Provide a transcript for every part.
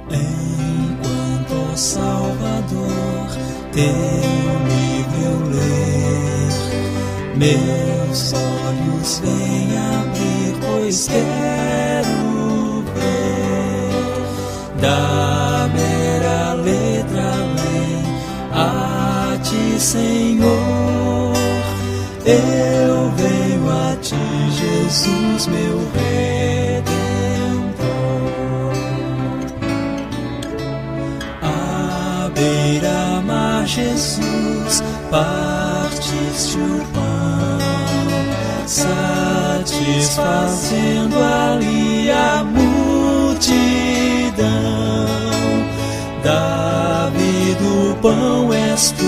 Enquanto, ó Salvador, teu livro eu ler, meus olhos vêm abrir, pois quero ver da mera letra além a ti, Senhor. Eu venho a ti, Jesus, meu Redentor. À beira-mar, Jesus, partiste o pão, satisfazendo ali a multidão. Davi do pão és tu,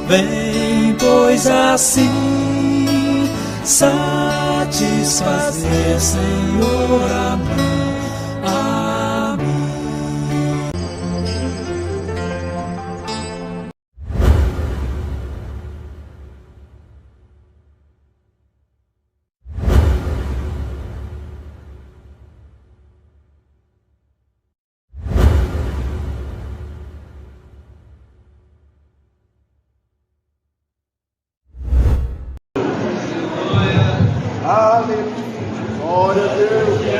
vem, pois assim satisfazer, Senhor, a mim, a mim. Aleluia, glória a Deus, Deus.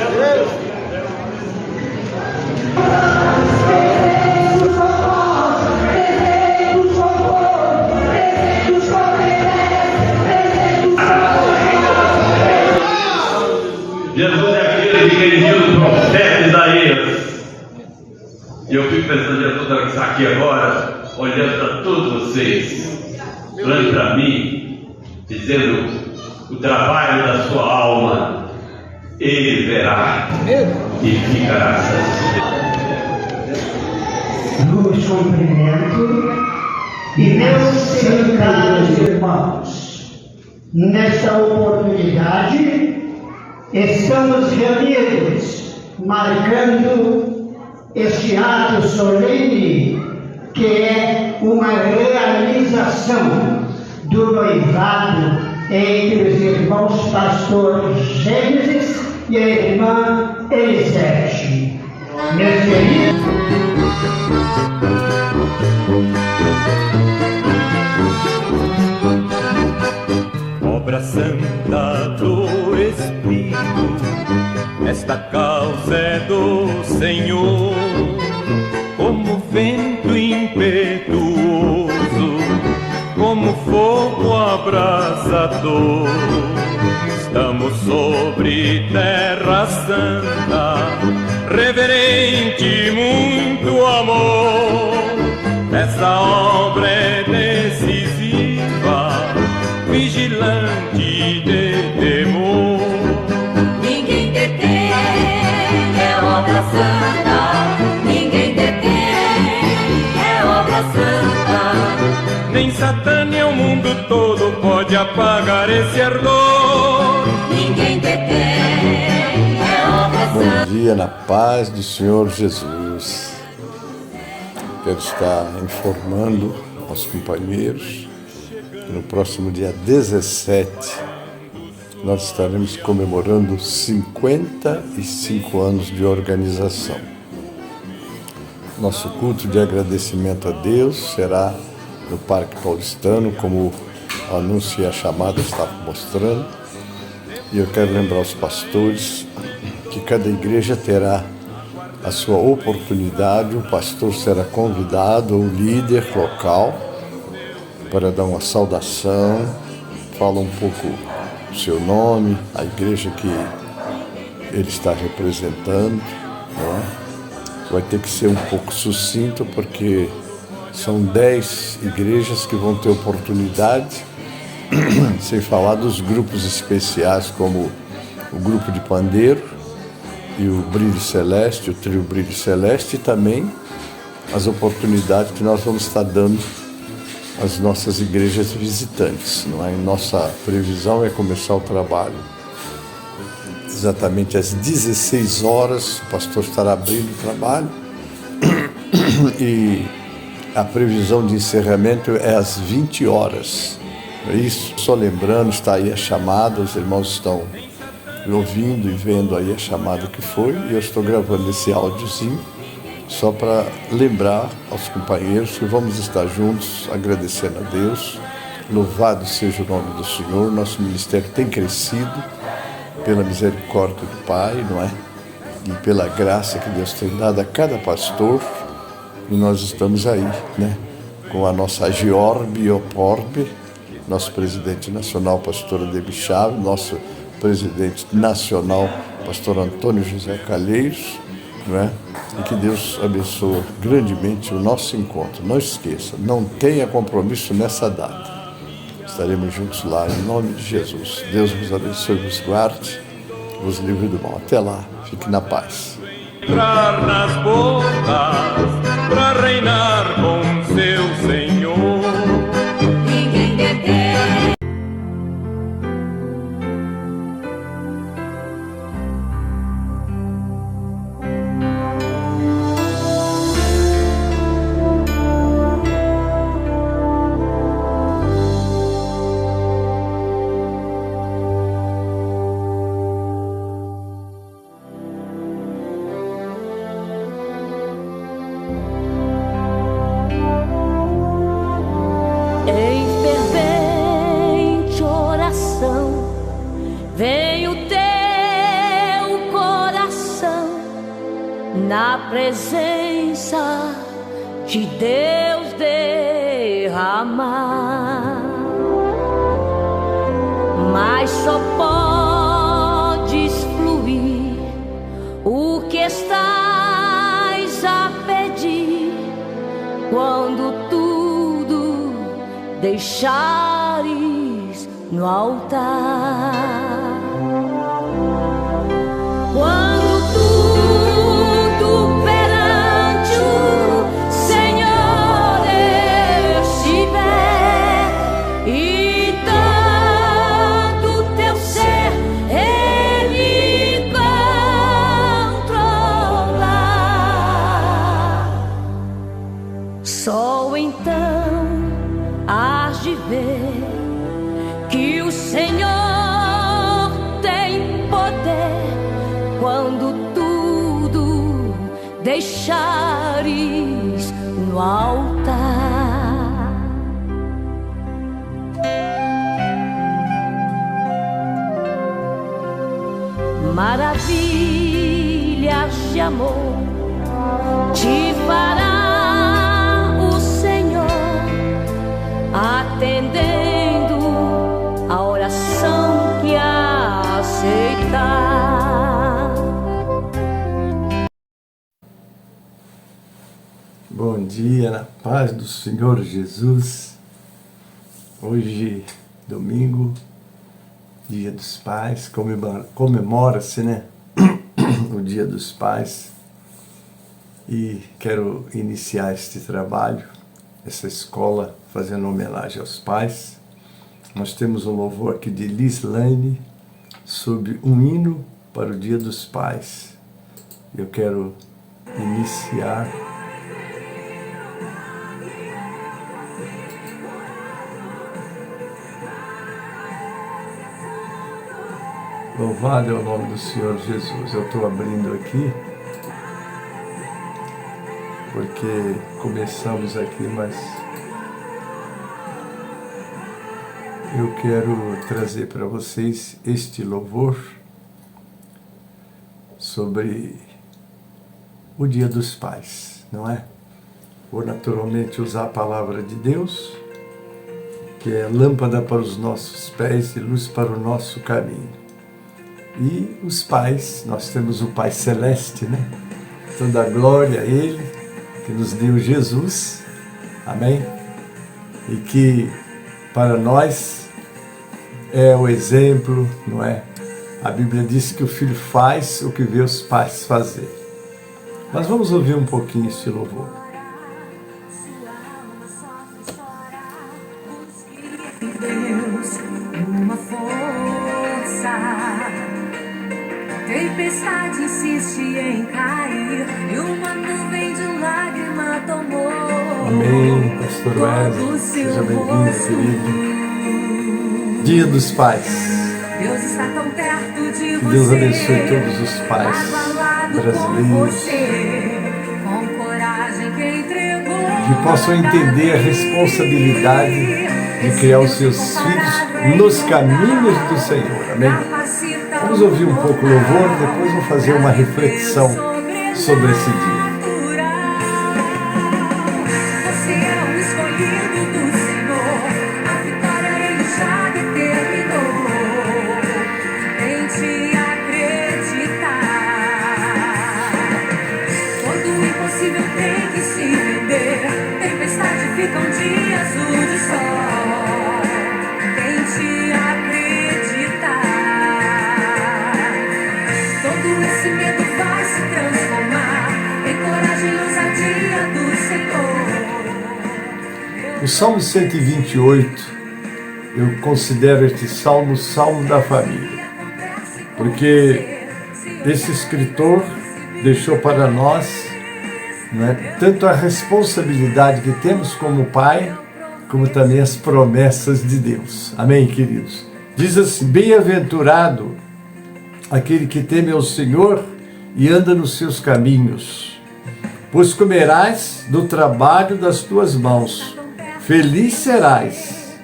Jesus é aquele que viu o profeta Isaías. E eu fico pensando, Jesus deve estar aqui agora, olhando para todos vocês, olhando para mim, dizendo: o trabalho da sua alma ele verá e ficará satisfeito. Vos cumprimento e meus caros irmãos, nesta oportunidade estamos reunidos marcando este ato solene que é uma realização do noivado entre os irmãos pastor Gênesis e a irmã Elisete. Meus queridos, obra santa do Espírito, esta causa é do Senhor, como vento impetuoso, como fogo abrasador. Estamos sobre terra santa, reverente muito amor. Essa obra é decisiva, vigilante de temor. Ninguém detém, é obra santa. Ninguém detém, é obra santa. Nem Satã nem o mundo todo pode apagar esse ardor. Ninguém detém, é obra santa. Bom dia, na paz do Senhor Jesus. Quero estar informando aos companheiros que no próximo dia 17 nós estaremos comemorando 55 anos de organização. Nosso culto de agradecimento a Deus será no Parque Paulistano, como o anúncio e a chamada estavam mostrando. E eu quero lembrar aos pastores que cada igreja terá a sua oportunidade, o pastor será convidado, o líder local, para dar uma saudação, fala um pouco do seu nome, a igreja que ele está representando, né? Vai ter que ser um pouco sucinto, porque são 10 igrejas que vão ter oportunidade, sem falar dos grupos especiais, como o grupo de pandeiro, e o Brilho Celeste, o trio Brilho Celeste, e também as oportunidades que nós vamos estar dando às nossas igrejas visitantes. Não é? Nossa previsão é começar o trabalho exatamente às 16 horas, o pastor estará abrindo o trabalho, e a previsão de encerramento é às 20 horas. É isso, só lembrando, está aí a chamada, os irmãos estão ouvindo e vendo aí a chamada que foi, e eu estou gravando esse áudiozinho só para lembrar aos companheiros que vamos estar juntos, agradecendo a Deus. Louvado seja o nome do Senhor. Nosso ministério tem crescido pela misericórdia do Pai, não é? E pela graça que Deus tem dado a cada pastor. E nós estamos aí, né? Com a nossa Agior Bioporbe, nosso presidente nacional, pastor Ademir Chaves, nosso presidente nacional, pastor Antônio José Calheiros, não é? E que Deus abençoe grandemente o nosso encontro. Não esqueça, não tenha compromisso nessa data. Estaremos juntos lá, em nome de Jesus. Deus vos abençoe, vos guarde, vos livre do mal. Até lá, fique na paz. Entrar nas bodas pra reinar com seu Senhor. Ninguém detém. Em fervente oração, vem o teu coração na presença de Deus derramar, mas só podes fluir o que estás a pedir quando tudo deixares no altar. Quando tudo perante o Senhor estiver e todo teu ser Ele controlar, só então hás de ver que o Senhor tem poder quando tudo deixares no altar. Maravilhas de amor te fará o Senhor, atendendo a oração que aceitar. Bom dia, na paz do Senhor Jesus. Hoje, domingo, Dia dos Pais, comemora-se, né? O Dia dos Pais. E quero iniciar este trabalho, essa escola, fazendo homenagem aos pais. Nós temos um louvor aqui de Lislaine sobre um hino para o Dia dos Pais. Eu quero iniciar Louvado é o nome do Senhor Jesus. Eu estou abrindo aqui porque começamos aqui, mas eu quero trazer para vocês este louvor sobre o Dia dos Pais, não é? Vou naturalmente usar a palavra de Deus, que é lâmpada para os nossos pés e luz para o nosso caminho. E os pais, nós temos o Pai Celeste, né? Toda a glória a Ele, que nos deu Jesus, amém? E que para nós é o exemplo, não é? A Bíblia diz que o filho faz o que vê os pais fazer. Mas vamos ouvir um pouquinho este louvor. Deus, uma força. Tempestade insiste em cair e uma nuvem de lágrima tomou. Amém, pastor Wesley, seja bem-vindo, querido. Dia dos Pais. Deus está tão perto de Que Deus você. abençoe todos os pais brasileiros. Com que possam entender a responsabilidade de criar os seus filhos nos caminhos do Senhor. Amém? Vamos ouvir um pouco o louvor, depois vou fazer uma reflexão sobre esse dia. Você é o escolhido do Senhor, a vitória ele já determinou. Tente acreditar. Todo o impossível tem que se render. Tempestade fica um dia azul de sol. Tente acreditar. Todo esse medo vai se transformar em coragem e ousadia do Senhor. O Salmo 128, eu considero este salmo o salmo da família, porque esse escritor deixou para nós, né, tanto a responsabilidade que temos como pai, como também as promessas de Deus. Amém, queridos? Diz assim: bem-aventurado aquele que teme ao Senhor e anda nos seus caminhos, pois comerás do trabalho das tuas mãos, feliz serás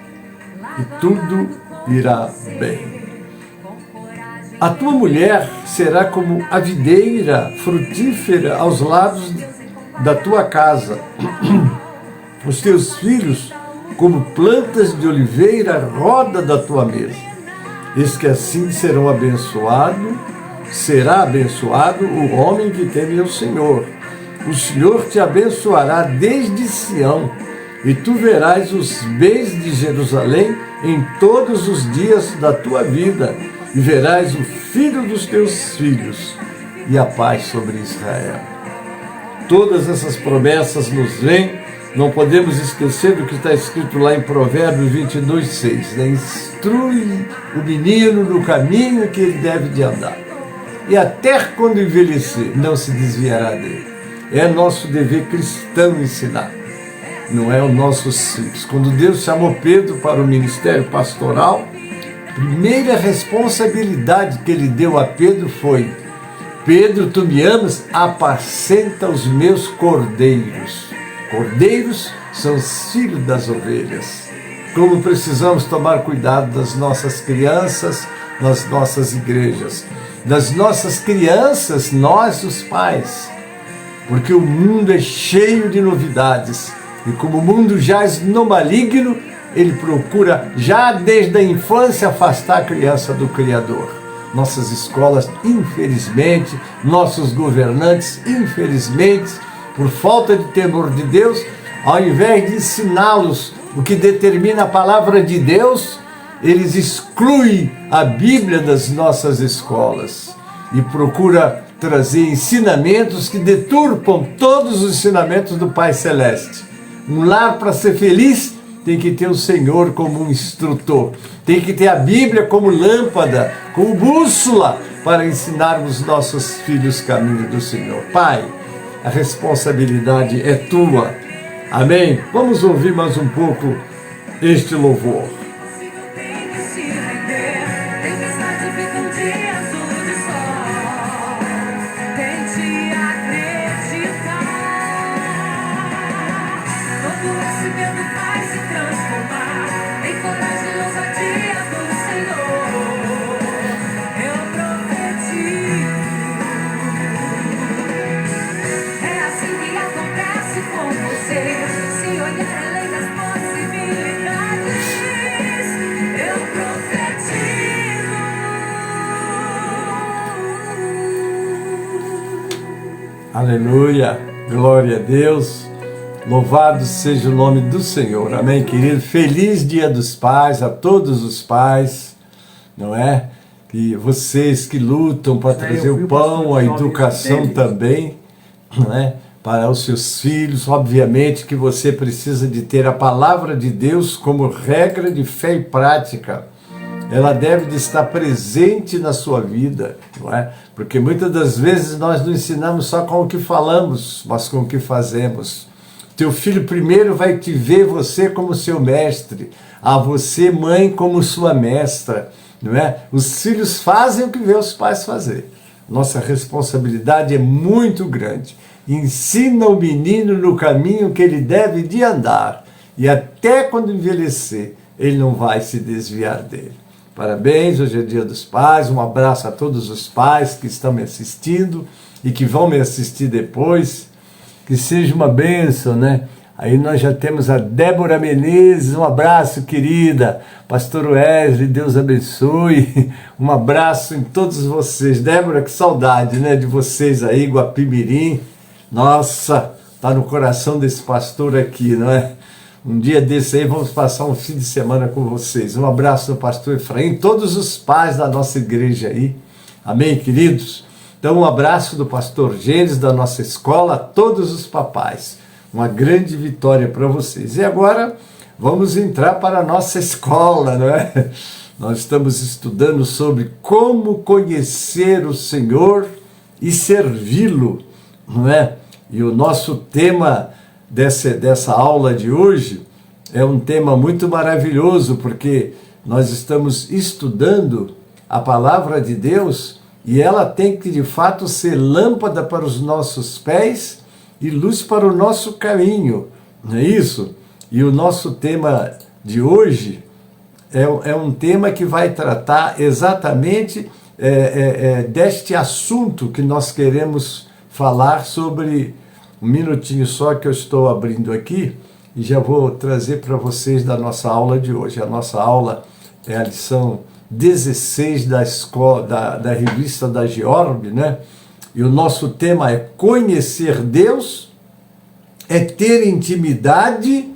e tudo irá bem. A tua mulher será como a videira frutífera aos lados da tua casa, os teus filhos como plantas de oliveira à roda da tua mesa. Eis que assim será abençoado o homem que teme ao Senhor. O Senhor te abençoará desde Sião, e tu verás os bens de Jerusalém em todos os dias da tua vida, e verás o filho dos teus filhos, e a paz sobre Israel. Todas essas promessas nos vêm. Não podemos esquecer do que está escrito lá em Provérbios 22:6, né? Instrui o menino no caminho que ele deve de andar, e até quando envelhecer não se desviará dele. É nosso dever cristão ensinar, não é os nossos filhos. Quando Deus chamou Pedro para o ministério pastoral, a primeira responsabilidade que ele deu a Pedro foi: Pedro, tu me amas? Apacenta os meus cordeiros. Cordeiros são os filhos das ovelhas. Como precisamos tomar cuidado das nossas crianças nas nossas igrejas. Das nossas crianças, nós os pais. Porque o mundo é cheio de novidades. E como o mundo jaz no maligno, ele procura já desde a infância afastar a criança do Criador. Nossas escolas, infelizmente, nossos governantes, infelizmente, por falta de temor de Deus, ao invés de ensiná-los o que determina a palavra de Deus, eles excluem a Bíblia das nossas escolas e procuram trazer ensinamentos que deturpam todos os ensinamentos do Pai Celeste. Um lar, para ser feliz, tem que ter o Senhor como um instrutor, tem que ter a Bíblia como lâmpada, como bússola, para ensinarmos nossos filhos o caminho do Senhor. Pai, a responsabilidade é tua. Amém? Vamos ouvir mais um pouco este louvor. Aleluia, glória a Deus, louvado seja o nome do Senhor, amém, querido? Feliz Dia dos Pais a todos os pais, não é? E vocês que lutam para trazer o pão, a educação também, não é? Para os seus filhos, obviamente que você precisa de ter a palavra de Deus como regra de fé e prática. Ela deve de estar presente na sua vida, não é? Porque muitas das vezes nós não ensinamos só com o que falamos, mas com o que fazemos. Teu filho primeiro vai te ver você como seu mestre, a você, mãe, como sua mestra, não é? Os filhos fazem o que vê os pais fazer. Nossa responsabilidade é muito grande. ensina o menino no caminho que ele deve de andar, e até quando envelhecer, ele não vai se desviar dele. Parabéns, hoje é Dia dos Pais, um abraço a todos os pais que estão me assistindo e que vão me assistir depois, que seja uma bênção, né? Aí nós já temos a Débora Menezes, um abraço, querida. Pastor Wesley, Deus abençoe. Um abraço em todos vocês. Débora, que saudade, né, de vocês aí, Guapimirim. Nossa, tá no coração desse pastor aqui, não é? Um dia desse aí vamos passar um fim de semana com vocês. Um abraço do pastor Efraim, todos os pais da nossa igreja aí. Amém, queridos? Então, um abraço do pastor Gênesis, da nossa escola, a todos os papais. Uma grande vitória para vocês. E agora vamos entrar para a nossa escola, não é? Nós estamos estudando sobre como conhecer o Senhor e servi-lo, não é? E o nosso tema dessa aula de hoje é um tema muito maravilhoso, porque nós estamos estudando a palavra de Deus e ela tem que de fato ser lâmpada para os nossos pés e luz para o nosso caminho, não é isso? E o nosso tema de hoje é um tema que vai tratar exatamente deste assunto que nós queremos falar sobre. Um minutinho só que eu estou abrindo aqui e já vou trazer para vocês da nossa aula de hoje. A nossa aula é a lição 16 da escola, da revista da Georg, né? E o nosso tema é conhecer Deus, é ter intimidade,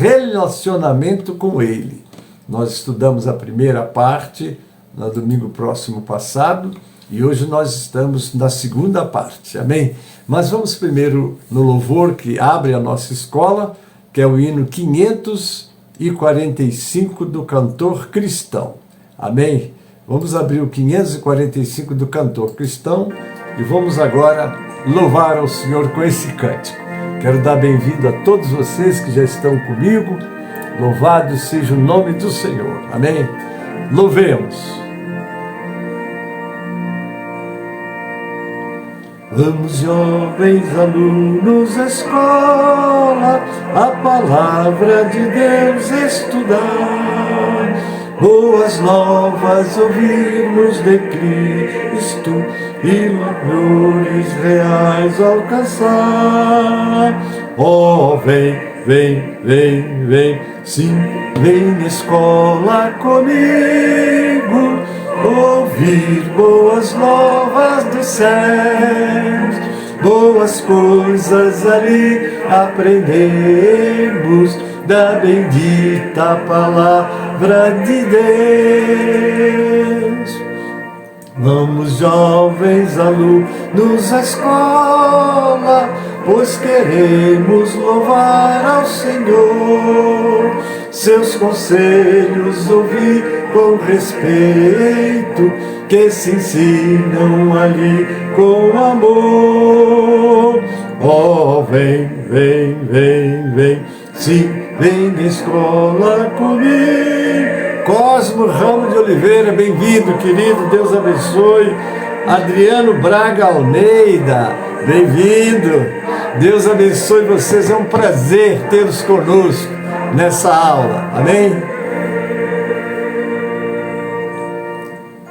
relacionamento com Ele. Nós estudamos a primeira parte no domingo próximo passado e hoje nós estamos na segunda parte, amém? Mas vamos primeiro no louvor que abre a nossa escola, que é o hino 545 do cantor cristão, amém? Vamos abrir o 545 do cantor cristão e vamos agora louvar ao Senhor com esse cântico. Quero dar bem-vindo a todos vocês que já estão comigo. Louvado seja o nome do Senhor. Amém? Louvemos. Vamos, jovens alunos, à escola, a palavra de Deus estudar. Boas novas ouvirmos de Cristo e valores reais alcançar. Oh, vem, vem, vem, vem, sim, vem escola comigo, ouvir boas novas dos céus, boas coisas ali aprendemos da bendita palavra de Deus. Vamos, jovens alunos, à escola, pois queremos louvar ao Senhor. Seus conselhos ouvir com respeito, que se ensinam ali com amor. Oh, vem, vem, vem, vem, sim, vem escola comigo. Cosmo Ramos de Oliveira, bem-vindo, querido, Deus abençoe. Adriano Braga Almeida, bem-vindo, Deus abençoe vocês, é um prazer tê-los conosco nessa aula, amém?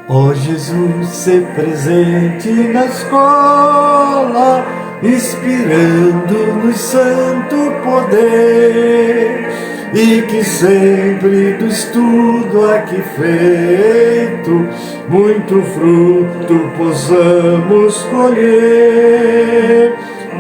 Ó Jesus, ser presente na escola, inspirando-nos santo poder, e que sempre do estudo aqui feito, muito fruto possamos colher.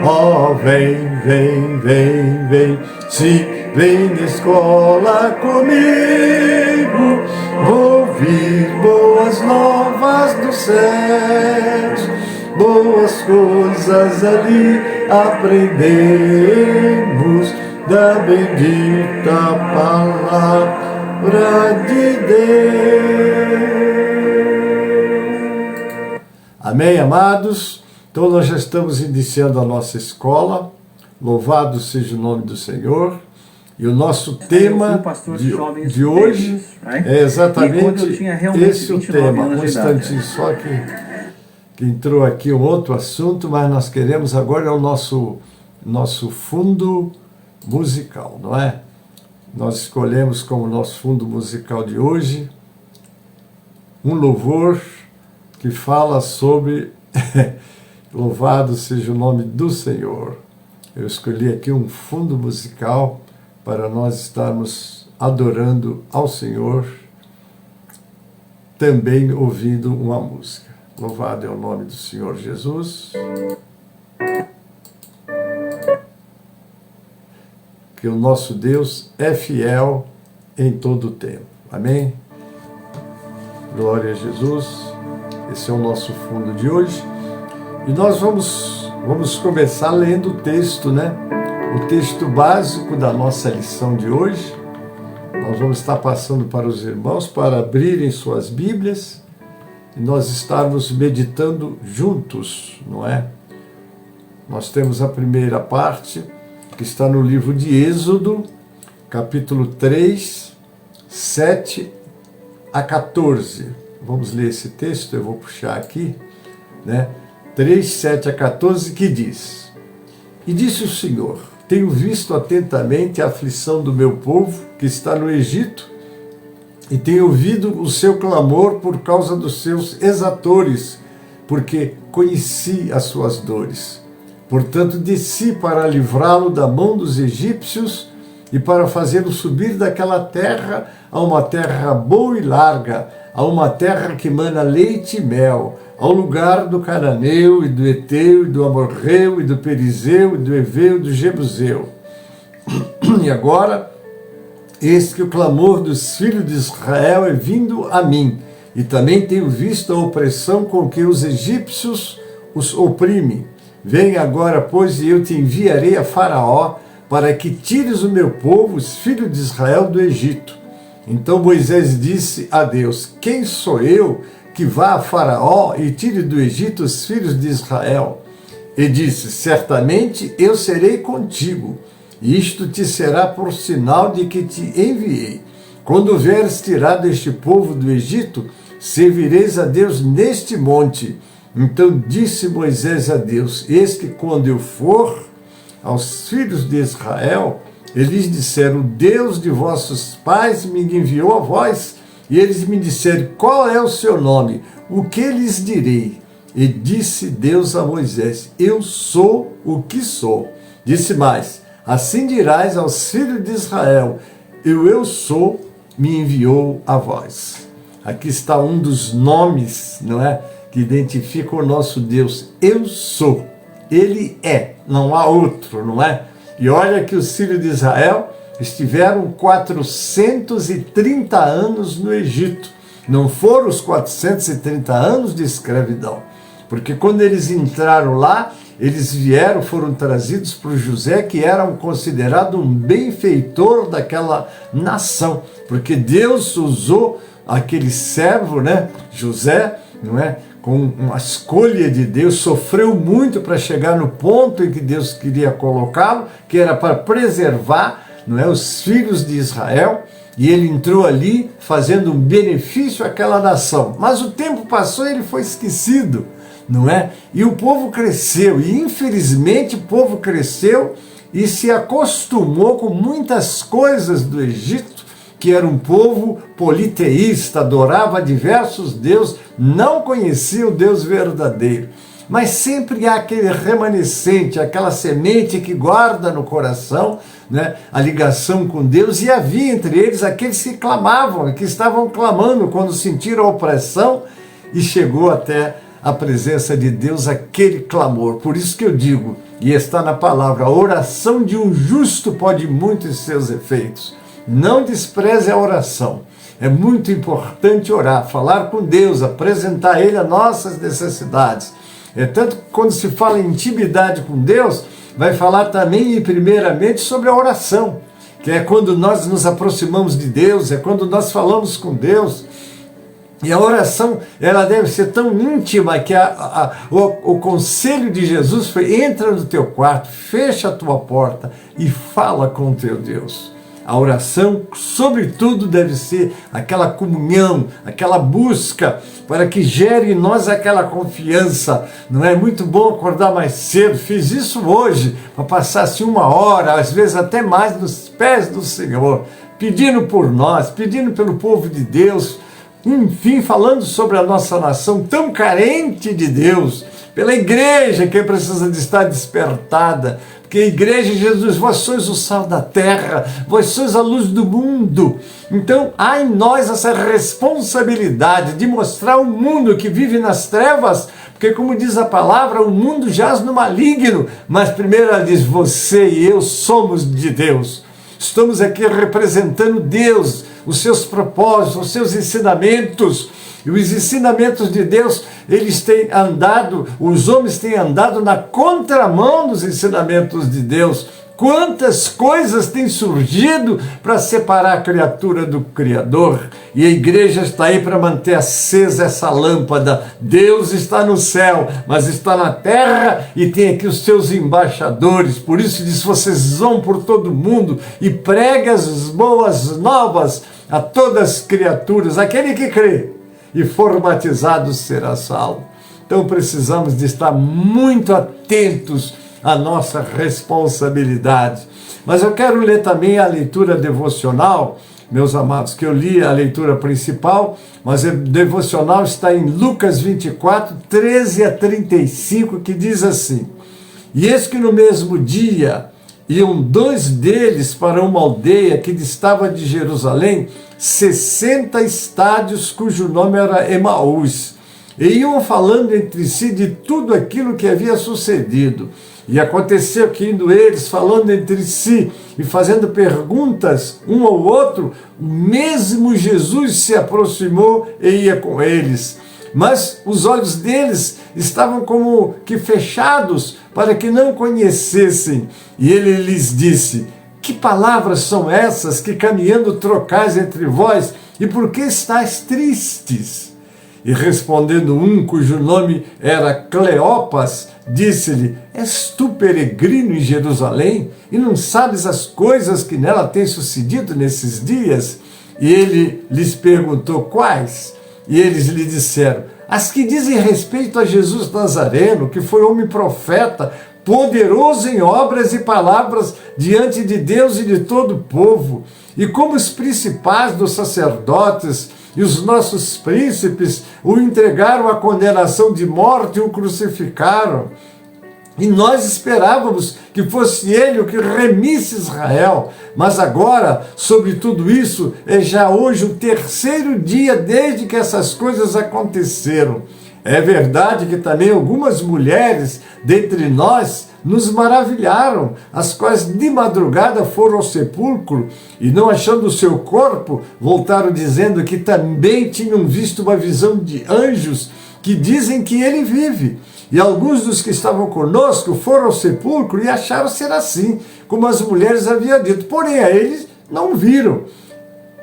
Ó, vem, vem, vem, vem, sim, vem na escola comigo, ouvir boas novas dos céus, boas coisas ali aprendemos da bendita palavra de Deus. Amém, amados? Então nós já estamos iniciando a nossa escola, louvado seja o nome do Senhor, e o nosso tema de hoje é exatamente esse o tema. Um instantinho só que que entrou aqui um outro assunto, mas nós queremos agora o nosso fundo musical, não é? Nós escolhemos como nosso fundo musical de hoje um louvor que fala sobre louvado seja o nome do Senhor. Eu escolhi aqui um fundo musical para nós estarmos adorando ao Senhor, também ouvindo uma música. Louvado é o nome do Senhor Jesus. Que o nosso Deus é fiel em todo o tempo. Amém? Glória a Jesus. Esse é o nosso fundo de hoje. E nós vamos começar lendo o texto, né? O texto básico da nossa lição de hoje. Nós vamos estar passando para os irmãos para abrirem suas Bíblias e nós estarmos meditando juntos, não é? Nós temos a primeira parte, que está no livro de Êxodo, capítulo 3, 7 a 14. Vamos ler esse texto, eu vou puxar aqui, né? 3, 7 a 14, que diz: E disse o Senhor: Tenho visto atentamente a aflição do meu povo que está no Egito, e tenho ouvido o seu clamor por causa dos seus exatores, porque conheci as suas dores. Portanto, desci para livrá-lo da mão dos egípcios e para fazê-lo subir daquela terra a uma terra boa e larga, a uma terra que mana leite e mel, ao lugar do Cananeu, e do Eteu, e do Amorreu, e do Perizeu, e do Eveu, e do Jebuseu. E agora, eis que o clamor dos filhos de Israel é vindo a mim, e também tenho visto a opressão com que os egípcios os oprimem. Vem agora, pois, e eu te enviarei a Faraó, para que tires o meu povo, os filhos de Israel, do Egito. Então Moisés disse a Deus: Quem sou eu que vá a Faraó e tire do Egito os filhos de Israel? E disse: Certamente eu serei contigo, e isto te será por sinal de que te enviei. Quando houveres tirado este povo do Egito, servireis a Deus neste monte. Então disse Moisés a Deus: Eis que quando eu for aos filhos de Israel, eles disseram: O Deus de vossos pais me enviou a vós. E eles me disseram: Qual é o seu nome? O que lhes direi? E disse Deus a Moisés: Eu sou o que sou. Disse mais: Assim dirás aos filhos de Israel: Eu sou, me enviou a vós. Aqui está um dos nomes, não é, que identifica o nosso Deus. Eu sou. Ele é. Não há outro, não é? E olha que os filhos de Israel estiveram 430 anos no Egito. Não foram os 430 anos de escravidão. Porque quando eles entraram lá, eles foram trazidos por José, que era considerado um benfeitor daquela nação. Porque Deus usou aquele servo, né, José, não é, com uma escolha de Deus, sofreu muito para chegar no ponto em que Deus queria colocá-lo, que era para preservar, não é, os filhos de Israel, e ele entrou ali fazendo um benefício àquela nação. Mas o tempo passou e ele foi esquecido, não é? E o povo cresceu, e infelizmente o povo cresceu e se acostumou com muitas coisas do Egito, que era um povo politeísta, adorava diversos deuses, não conhecia o Deus verdadeiro. Mas sempre há aquele remanescente, aquela semente que guarda no coração, né, a ligação com Deus, e havia entre eles aqueles que clamavam, que estavam clamando quando sentiram a opressão, e chegou até a presença de Deus aquele clamor. Por isso que eu digo, e está na palavra, a oração de um justo pode muito em seus efeitos. Não despreze a oração. É muito importante orar, falar com Deus, apresentar a Ele as nossas necessidades. É tanto que quando se fala em intimidade com Deus, vai falar também, primeiramente, sobre a oração, que é quando nós nos aproximamos de Deus, é quando nós falamos com Deus. E a oração, ela deve ser tão íntima que o conselho de Jesus foi: entra no teu quarto, fecha a tua porta e fala com o teu Deus. A oração, sobretudo, deve ser aquela comunhão, aquela busca, para que gere em nós aquela confiança. Não é muito bom acordar mais cedo? Fiz isso hoje, para passar assim 1 hora, às vezes até mais, nos pés do Senhor, pedindo por nós, pedindo pelo povo de Deus, enfim, falando sobre a nossa nação tão carente de Deus, pela igreja que precisa de estar despertada, porque a igreja de Jesus, vós sois o sal da terra, vós sois a luz do mundo. Então há em nós essa responsabilidade de mostrar ao mundo que vive nas trevas, porque como diz a palavra, o mundo jaz no maligno, mas primeiro ela diz, você e eu somos de Deus. Estamos aqui representando Deus, os seus propósitos, os seus ensinamentos. E os ensinamentos de Deus, eles têm andado, os homens têm andado na contramão dos ensinamentos de Deus. Quantas coisas têm surgido para separar a criatura do Criador. E a igreja está aí para manter acesa essa lâmpada. Deus está no céu, mas está na terra e tem aqui os seus embaixadores. Por isso diz, vocês vão por todo mundo e preguem as boas novas a todas as criaturas. Aquele que crê e for batizado será salvo. Então precisamos de estar muito atentos à nossa responsabilidade. Mas eu quero ler também a leitura devocional, meus amados, que eu li a leitura principal, mas a devocional está em Lucas 24, 13 a 35, que diz assim, e eis que no mesmo dia iam 2 deles para uma aldeia que distava de Jerusalém 60 estádios, cujo nome era Emaús, e iam falando entre si de tudo aquilo que havia sucedido. E aconteceu que, indo eles falando entre si e fazendo perguntas um ao outro, o mesmo Jesus se aproximou e ia com eles. Mas os olhos deles estavam como que fechados, para que não conhecessem. E ele lhes disse, que palavras são essas que caminhando trocais entre vós, e por que estáis tristes? E respondendo um, cujo nome era Cleopas, disse-lhe, és tu peregrino em Jerusalém, e não sabes as coisas que nela têm sucedido nesses dias? E ele lhes perguntou, quais? E eles lhe disseram, as que dizem respeito a Jesus Nazareno, que foi homem profeta, poderoso em obras e palavras diante de Deus e de todo o povo, e como os principais dos sacerdotes e os nossos príncipes o entregaram à condenação de morte e o crucificaram. E nós esperávamos que fosse ele o que remisse Israel. Mas agora, sobre tudo isso, é já hoje o 3º dia desde que essas coisas aconteceram. É verdade que também algumas mulheres dentre nós nos maravilharam, as quais de madrugada foram ao sepulcro e, não achando o seu corpo, voltaram dizendo que também tinham visto uma visão de anjos que dizem que ele vive. E alguns dos que estavam conosco foram ao sepulcro e acharam ser assim, como as mulheres haviam dito, porém a eles não viram.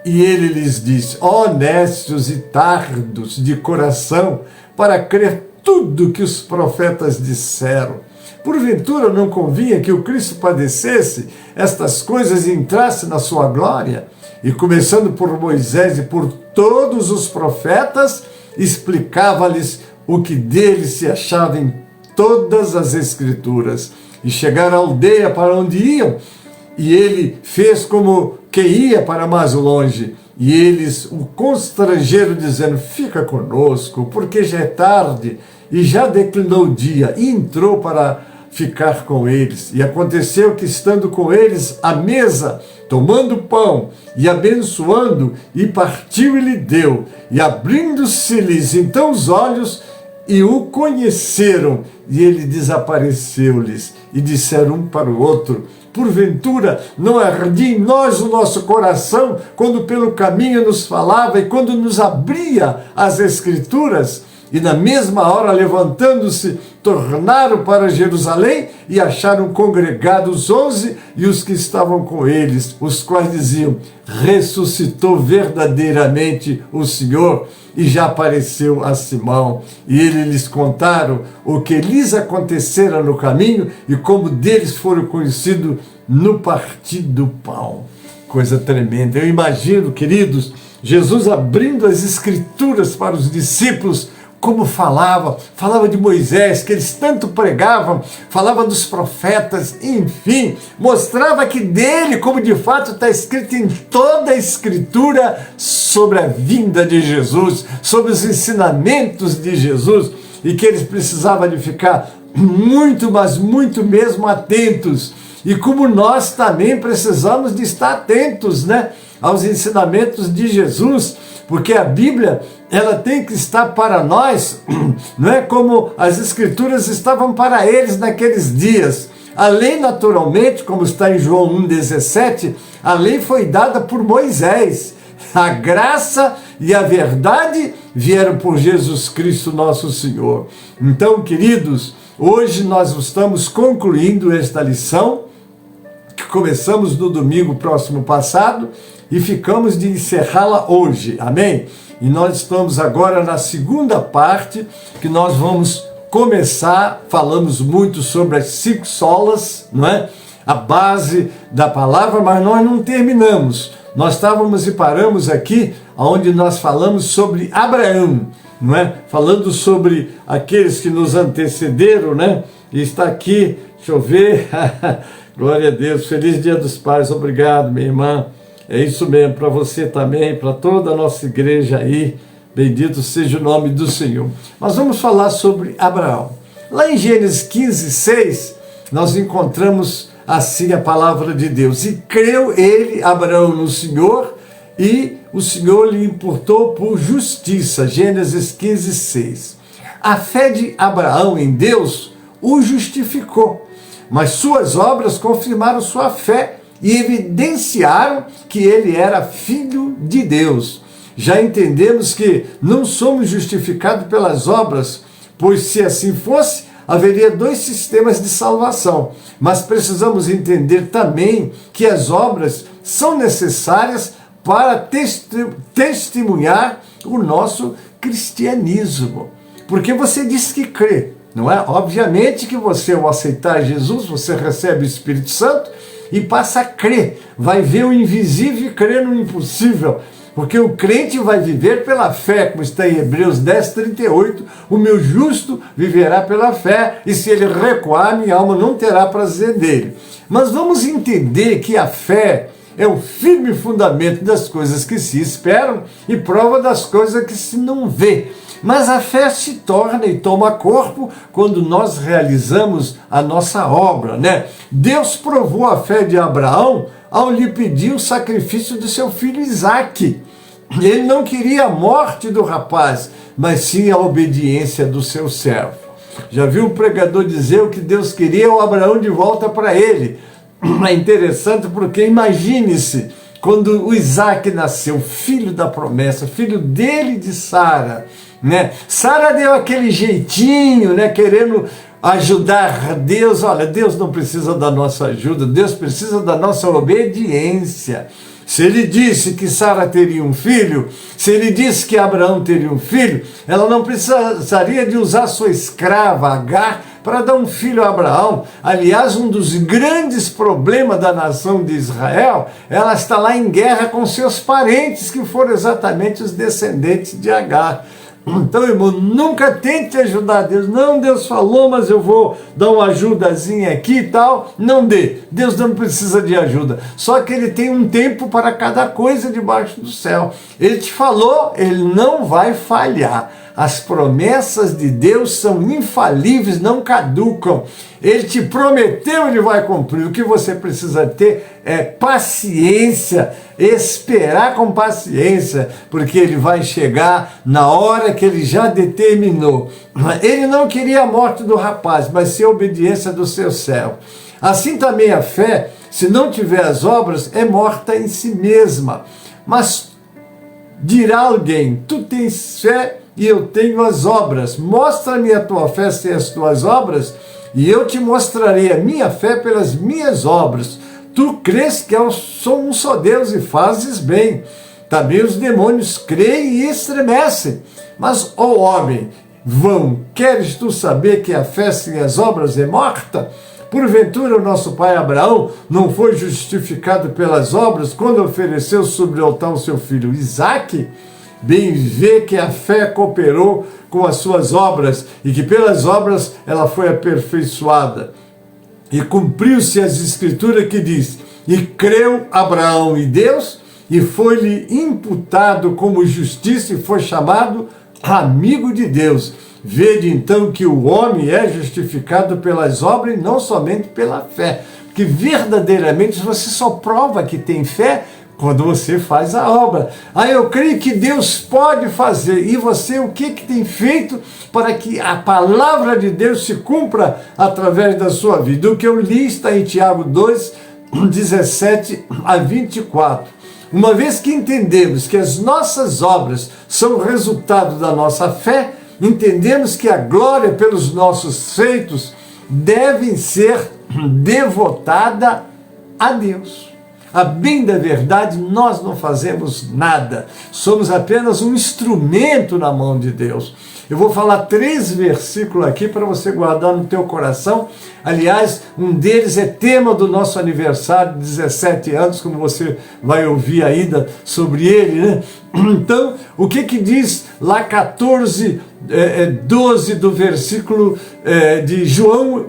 E ele lhes disse, ó nécios e tardos de coração, para crer tudo que os profetas disseram. Porventura não convinha que o Cristo padecesse estas coisas e entrasse na sua glória? E começando por Moisés e por todos os profetas, explicava-lhes o que dele se achava em todas as Escrituras. E chegaram à aldeia para onde iam, e ele fez como que ia para mais longe. E eles o constrangeram, dizendo, fica conosco, porque já é tarde, e já declinou o dia. E entrou para ficar com eles. E aconteceu que, estando com eles à mesa, tomando pão e abençoando, e partiu e lhe deu. E abrindo-se-lhes então os olhos, e o conheceram, e ele desapareceu-lhes. E disseram um para o outro, porventura não ardia em nós o nosso coração, quando pelo caminho nos falava, e quando nos abria as Escrituras? E na mesma hora, levantando-se, tornaram para Jerusalém e acharam congregados 11 e os que estavam com eles, os quais diziam, ressuscitou verdadeiramente o Senhor e já apareceu a Simão. E eles lhes contaram o que lhes acontecera no caminho e como deles foram conhecidos no partir do pão. coisa tremenda. Eu imagino, queridos, Jesus abrindo as Escrituras para os discípulos, como falava de Moisés, que eles tanto pregavam, falava dos profetas, enfim, mostrava que dele, como de fato está escrito em toda a Escritura, sobre a vinda de Jesus, sobre os ensinamentos de Jesus, e que eles precisavam de ficar muito, mas muito mesmo atentos, e como nós também precisamos de estar atentos, né, aos ensinamentos de Jesus, porque a Bíblia, ela tem que estar para nós, não é como as Escrituras estavam para eles naqueles dias. A lei, naturalmente, como está em João 1,17, a lei foi dada por Moisés. A graça e a verdade vieram por Jesus Cristo, nosso Senhor. Então, queridos, hoje nós estamos concluindo esta lição, que começamos no domingo próximo passado, e ficamos de encerrá-la hoje, amém? E nós estamos agora na segunda parte, que nós vamos começar, falamos muito sobre as 5 solas, não é? A base da palavra, mas nós não terminamos. Nós estávamos e paramos aqui, onde nós falamos sobre Abraão, não é? Falando sobre aqueles que nos antecederam, né? E está aqui, deixa eu ver, glória a Deus, feliz Dia dos Pais, obrigado, minha irmã. É isso mesmo, para você também, para toda a nossa igreja aí, bendito seja o nome do Senhor. Mas vamos falar sobre Abraão. Lá em Gênesis 15:6, nós encontramos assim a palavra de Deus. E creu ele, Abraão, no Senhor, e o Senhor lhe imputou por justiça. Gênesis 15:6. A fé de Abraão em Deus o justificou, mas suas obras confirmaram sua fé e evidenciaram que ele era filho de Deus. Já entendemos que não somos justificados pelas obras, pois se assim fosse, haveria 2 sistemas de salvação. Mas precisamos entender também que as obras são necessárias para testemunhar o nosso cristianismo. Porque você diz que crê, não é? Obviamente que você, ao aceitar Jesus, você recebe o Espírito Santo, e passa a crer, vai ver o invisível e crer no impossível, porque o crente vai viver pela fé, como está em Hebreus 10:38, o meu justo viverá pela fé, e se ele recuar, minha alma não terá prazer dele. Mas vamos entender que a fé é o firme fundamento das coisas que se esperam e prova das coisas que se não vê. Mas a fé se torna e toma corpo quando nós realizamos a nossa obra, né? Deus provou a fé de Abraão ao lhe pedir o sacrifício de seu filho Isaque. Ele não queria a morte do rapaz, mas sim a obediência do seu servo. Já viu um pregador dizer o que Deus queria o Abraão de volta para ele. É interessante porque imagine-se, quando o Isaque nasceu, filho da promessa, filho dele de Sara, né? Sara deu aquele jeitinho, né? Querendo ajudar Deus. Olha, Deus não precisa da nossa ajuda, Deus precisa da nossa obediência. Se ele disse que Sara teria um filho, se ele disse que Abraão teria um filho, ela não precisaria de usar sua escrava Agar para dar um filho a Abraão. Aliás, um dos grandes problemas da nação de Israel, ela está lá em guerra com seus parentes, que foram exatamente os descendentes de Agar. Então, irmão, nunca tente ajudar Deus. Não, Deus falou, mas eu vou dar uma ajudazinha aqui e tal. Não dê. Deus não precisa de ajuda. Só que Ele tem um tempo para cada coisa debaixo do céu. Ele te falou, Ele não vai falhar. As promessas de Deus são infalíveis, não caducam. Ele te prometeu, Ele vai cumprir. O que você precisa ter é paciência, esperar com paciência, porque Ele vai chegar na hora que Ele já determinou. Ele não queria a morte do rapaz, mas sim a obediência do seu servo. Assim também a fé, se não tiver as obras, é morta em si mesma. Mas dirá alguém, tu tens fé e eu tenho as obras. Mostra-me a tua fé sem as tuas obras, e eu te mostrarei a minha fé pelas minhas obras. Tu crês que eu sou um só Deus e fazes bem. Também os demônios creem e estremecem. Mas, ó homem, vão, queres tu saber que a fé sem as obras é morta? Porventura o nosso pai Abraão não foi justificado pelas obras quando ofereceu sobre o altar o seu filho Isaque? Bem vê que a fé cooperou com as suas obras e que pelas obras ela foi aperfeiçoada. E cumpriu-se as escrituras que diz: e creu Abraão em Deus, e foi-lhe imputado como justiça e foi chamado amigo de Deus. Vede então que o homem é justificado pelas obras e não somente pela fé. Porque verdadeiramente você só prova que tem fé quando você faz a obra. Aí eu creio que Deus pode fazer. E você o que tem feito para que a palavra de Deus se cumpra através da sua vida? O que eu li está em Tiago 2, 17 a 24. Uma vez que entendemos que as nossas obras são resultado da nossa fé, entendemos que a glória pelos nossos feitos deve ser devotada a Deus. A bem da verdade, nós não fazemos nada. Somos apenas um instrumento na mão de Deus. Eu vou falar 3 versículos aqui para você guardar no teu coração. Aliás, um deles é tema do nosso aniversário de 17 anos, como você vai ouvir ainda sobre ele, né? Então, o que diz lá 12 do versículo de João,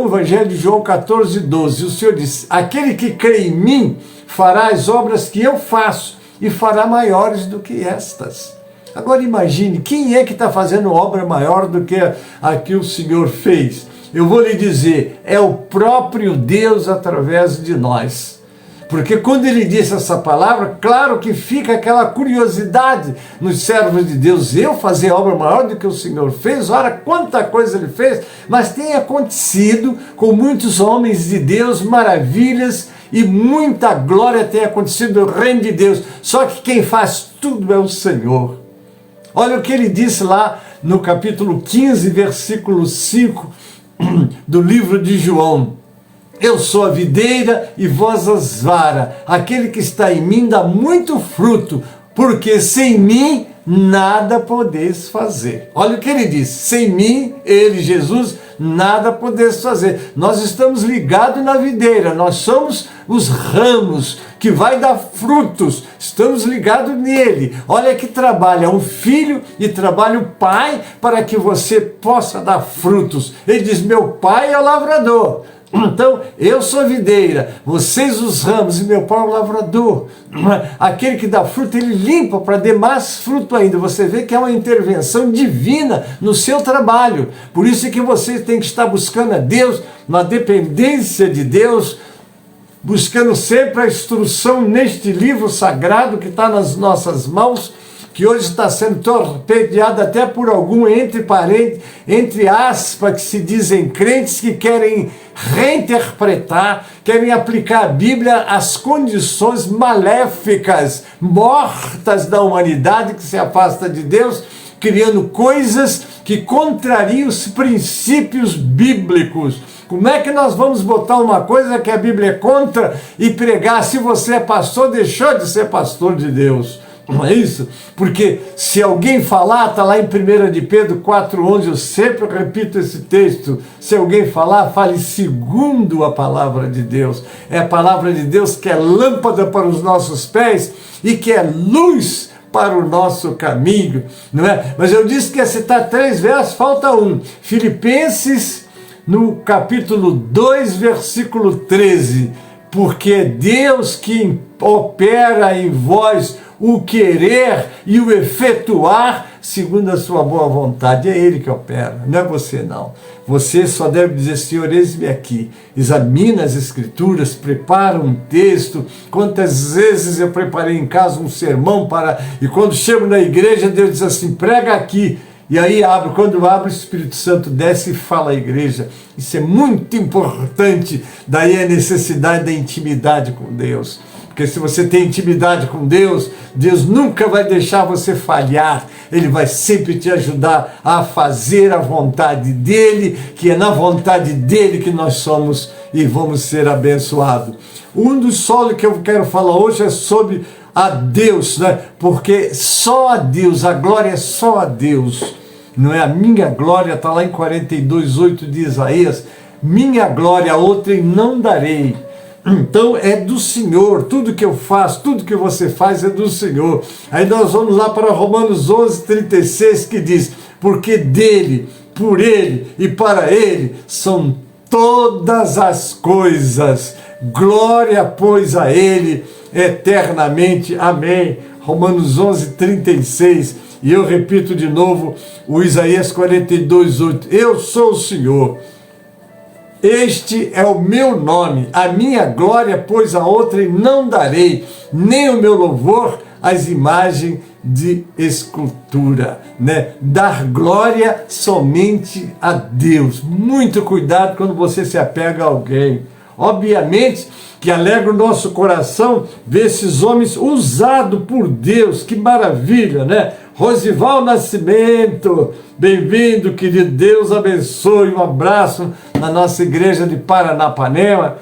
Evangelho de João 14, 12. O Senhor diz: aquele que crê em mim fará as obras que eu faço e fará maiores do que estas. Agora imagine, quem é que está fazendo obra maior do que a que o Senhor fez? Eu vou lhe dizer, é o próprio Deus através de nós. Porque quando ele disse essa palavra, claro que fica aquela curiosidade nos servos de Deus. Eu fazer obra maior do que o Senhor fez? Ora, quanta coisa ele fez. Mas tem acontecido com muitos homens de Deus, maravilhas, e muita glória tem acontecido no reino de Deus. Só que quem faz tudo é o Senhor. Olha o que ele disse lá no capítulo 15, versículo 5 do livro de João. Eu sou a videira e vós as varas. Aquele que está em mim dá muito fruto, porque sem mim nada podeis fazer. Olha o que ele diz: sem mim, ele, Jesus, nada podeis fazer. Nós estamos ligados na videira, nós somos os ramos que vai dar frutos, estamos ligados nele. Olha que trabalha um filho e trabalha o pai para que você possa dar frutos. Ele diz: meu pai é o lavrador. Então, eu sou a videira, vocês os ramos, e meu pai é o lavrador. Aquele que dá fruto, ele limpa para dar mais fruto ainda. Você vê que é uma intervenção divina no seu trabalho. Por isso é que você tem que estar buscando a Deus, na dependência de Deus, buscando sempre a instrução neste livro sagrado que está nas nossas mãos, que hoje está sendo torpedeado até por algum entre parênteses, entre aspas, que se dizem crentes, que querem reinterpretar, querem aplicar a Bíblia às condições maléficas, mortas da humanidade que se afasta de Deus, criando coisas que contrariam os princípios bíblicos. Como é que nós vamos botar uma coisa que a Bíblia é contra e pregar? Se você é pastor, deixou de ser pastor de Deus. Não é isso? Porque se alguém falar, está lá em 1 de Pedro 4,11, eu sempre repito esse texto, se alguém falar, fale segundo a palavra de Deus. É a palavra de Deus que é lâmpada para os nossos pés e que é luz para o nosso caminho, não é? Mas eu disse que ia citar 3 versos, falta um. Filipenses, no capítulo 2, versículo 13. Porque é Deus que opera em vós o querer e o efetuar segundo a sua boa vontade. É Ele que opera, não é você não. Você só deve dizer: Senhor, eis-me aqui. Examina as Escrituras, prepara um texto. Quantas vezes eu preparei em casa um sermão e quando chego na igreja, Deus diz assim: prega aqui. E aí quando abre, o Espírito Santo desce e fala à igreja. Isso é muito importante. Daí a necessidade da intimidade com Deus. Porque se você tem intimidade com Deus, Deus nunca vai deixar você falhar. Ele vai sempre te ajudar a fazer a vontade dEle, que é na vontade dEle que nós somos e vamos ser abençoados. Um dos solos que eu quero falar hoje é sobre a Deus, né? Porque só a Deus, a glória é só a Deus. Não é a minha glória, está lá em 42:8 de Isaías. minha glória a outrem não darei. Então é do Senhor, tudo que eu faço, tudo que você faz é do Senhor. Aí nós vamos lá para Romanos 11:36, que diz: porque dele, por ele e para ele são todas as coisas. Glória, pois, a ele eternamente. Amém. Romanos 11:36. E eu repito de novo o Isaías 42:8. Eu sou o Senhor. Este é o meu nome, a minha glória, pois a outrem não darei, nem o meu louvor às imagens de escultura, né? Dar glória somente a Deus. Muito cuidado quando você se apega a alguém. Obviamente que alegra o nosso coração ver esses homens usados por Deus. Que maravilha, né? Rosival Nascimento, bem-vindo, querido. Deus abençoe. Um abraço na nossa igreja de Paranapanema,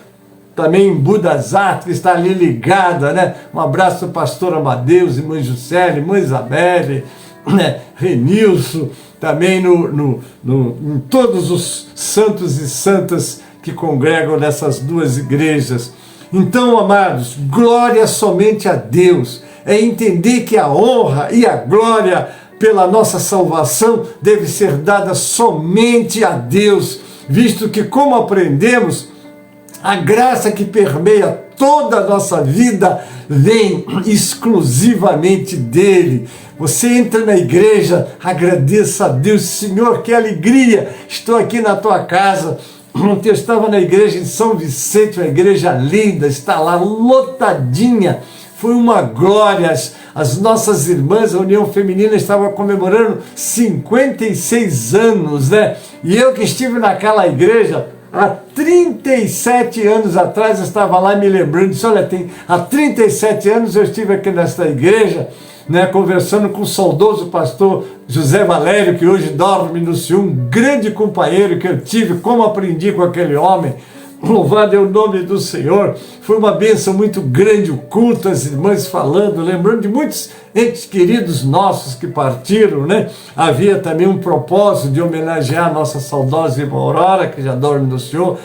também em Budazat, que está ali ligada, né? Um abraço ao pastor Amadeus, irmã Juscelia, irmã Isabelle, né? Renilson, também em todos os santos e santas que congregam nessas duas igrejas. Então, amados, glória somente a Deus. É entender que a honra e a glória pela nossa salvação deve ser dada somente a Deus, visto que, como aprendemos, a graça que permeia toda a nossa vida vem exclusivamente dele. Você entra na igreja, agradeça a Deus. Senhor, que alegria, estou aqui na tua casa. Ontem eu estava na igreja em São Vicente, uma igreja linda, está lá lotadinha. Foi uma glória. As nossas irmãs, a União Feminina, estava comemorando 56 anos, né? E eu que estive naquela igreja há 37 anos atrás, eu estava lá me lembrando, disse, olha, há 37 anos eu estive aqui nesta igreja, né, conversando com o saudoso pastor José Valério, que hoje dorme no Senhor, um grande companheiro que eu tive, como aprendi com aquele homem. Louvado é o nome do Senhor. Foi uma bênção muito grande o culto, as irmãs falando, lembrando de muitos entes queridos nossos que partiram, né? Havia também um propósito de homenagear a nossa saudosa irmã Aurora, que já dorme no Senhor,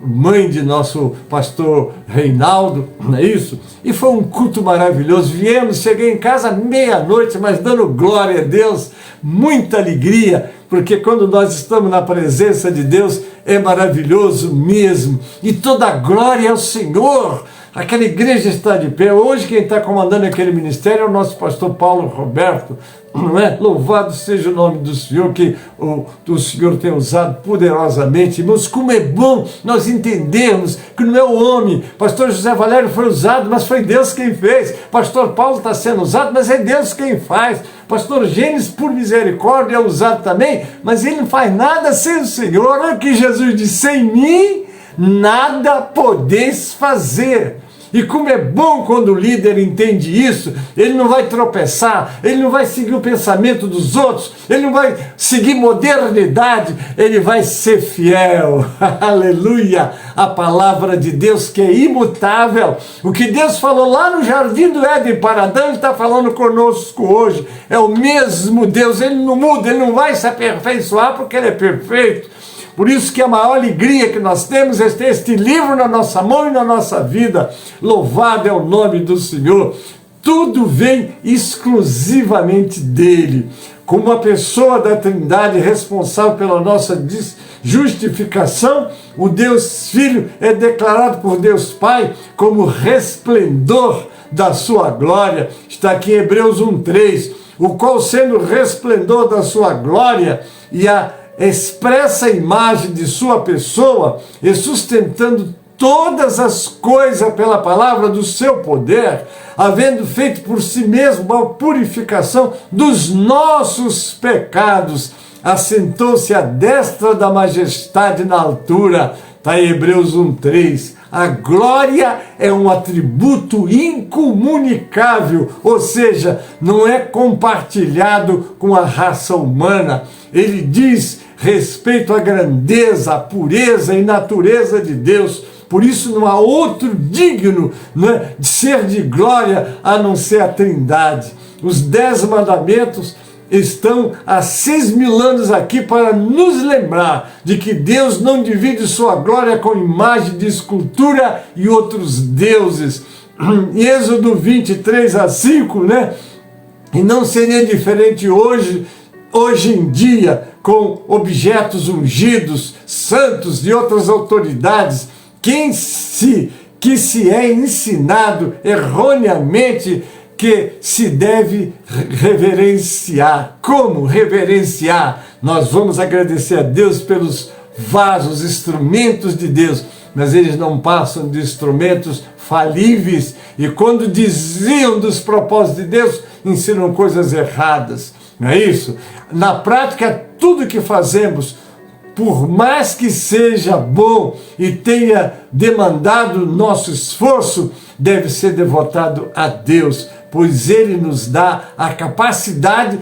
mãe de nosso pastor Reinaldo, não é isso? E foi um culto maravilhoso. Viemos, cheguei em casa meia-noite, mas dando glória a Deus, muita alegria, porque quando nós estamos na presença de Deus, é maravilhoso mesmo, e toda a glória é ao Senhor. Aquela igreja está de pé. Hoje quem está comandando aquele ministério é o nosso pastor Paulo Roberto, não é? Louvado seja o nome do Senhor, que o Senhor tem usado poderosamente. Irmãos, como é bom nós entendermos que não é o homem. Pastor José Valério foi usado, mas foi Deus quem fez. Pastor Paulo está sendo usado, mas é Deus quem faz. Pastor Gênesis, por misericórdia, é usado também, mas ele não faz nada sem o Senhor. Olha que Jesus disse, sem mim nada podeis fazer. E como é bom quando o líder entende isso, ele não vai tropeçar, ele não vai seguir o pensamento dos outros, ele não vai seguir modernidade, ele vai ser fiel. Aleluia! A palavra de Deus que é imutável. O que Deus falou lá no Jardim do Éden para Adão, ele está falando conosco hoje. É o mesmo Deus, ele não muda, ele não vai se aperfeiçoar porque ele é perfeito. Por isso que a maior alegria que nós temos é ter este livro na nossa mão e na nossa vida. Louvado é o nome do Senhor. Tudo vem exclusivamente dele. Como a pessoa da Trindade responsável pela nossa justificação, o Deus Filho é declarado por Deus Pai como resplendor da sua glória. Está aqui em Hebreus 1:3, o qual sendo o resplendor da sua glória e a expressa imagem de sua pessoa e sustentando todas as coisas pela palavra do seu poder, havendo feito por si mesmo a purificação dos nossos pecados, assentou-se à destra da majestade na altura. Está em Hebreus 1:3. A glória é um atributo incomunicável, ou seja, não é compartilhado com a raça humana. Ele diz respeito à grandeza, à pureza e natureza de Deus. Por isso não há outro digno, né, de ser de glória a não ser a Trindade. Os 10 mandamentos estão há 6.000 anos aqui para nos lembrar de que Deus não divide sua glória com imagem de escultura e outros deuses. Em Êxodo 23:5, né? E não seria diferente hoje em dia, com objetos ungidos, santos e outras autoridades, que se é ensinado erroneamente que se deve reverenciar. Como reverenciar? Nós vamos agradecer a Deus pelos vasos, instrumentos de Deus, mas eles não passam de instrumentos falíveis, e quando desviam dos propósitos de Deus, ensinam coisas erradas. Não é isso? Na prática, tudo que fazemos, por mais que seja bom e tenha demandado nosso esforço, deve ser devotado a Deus, pois Ele nos dá a capacidade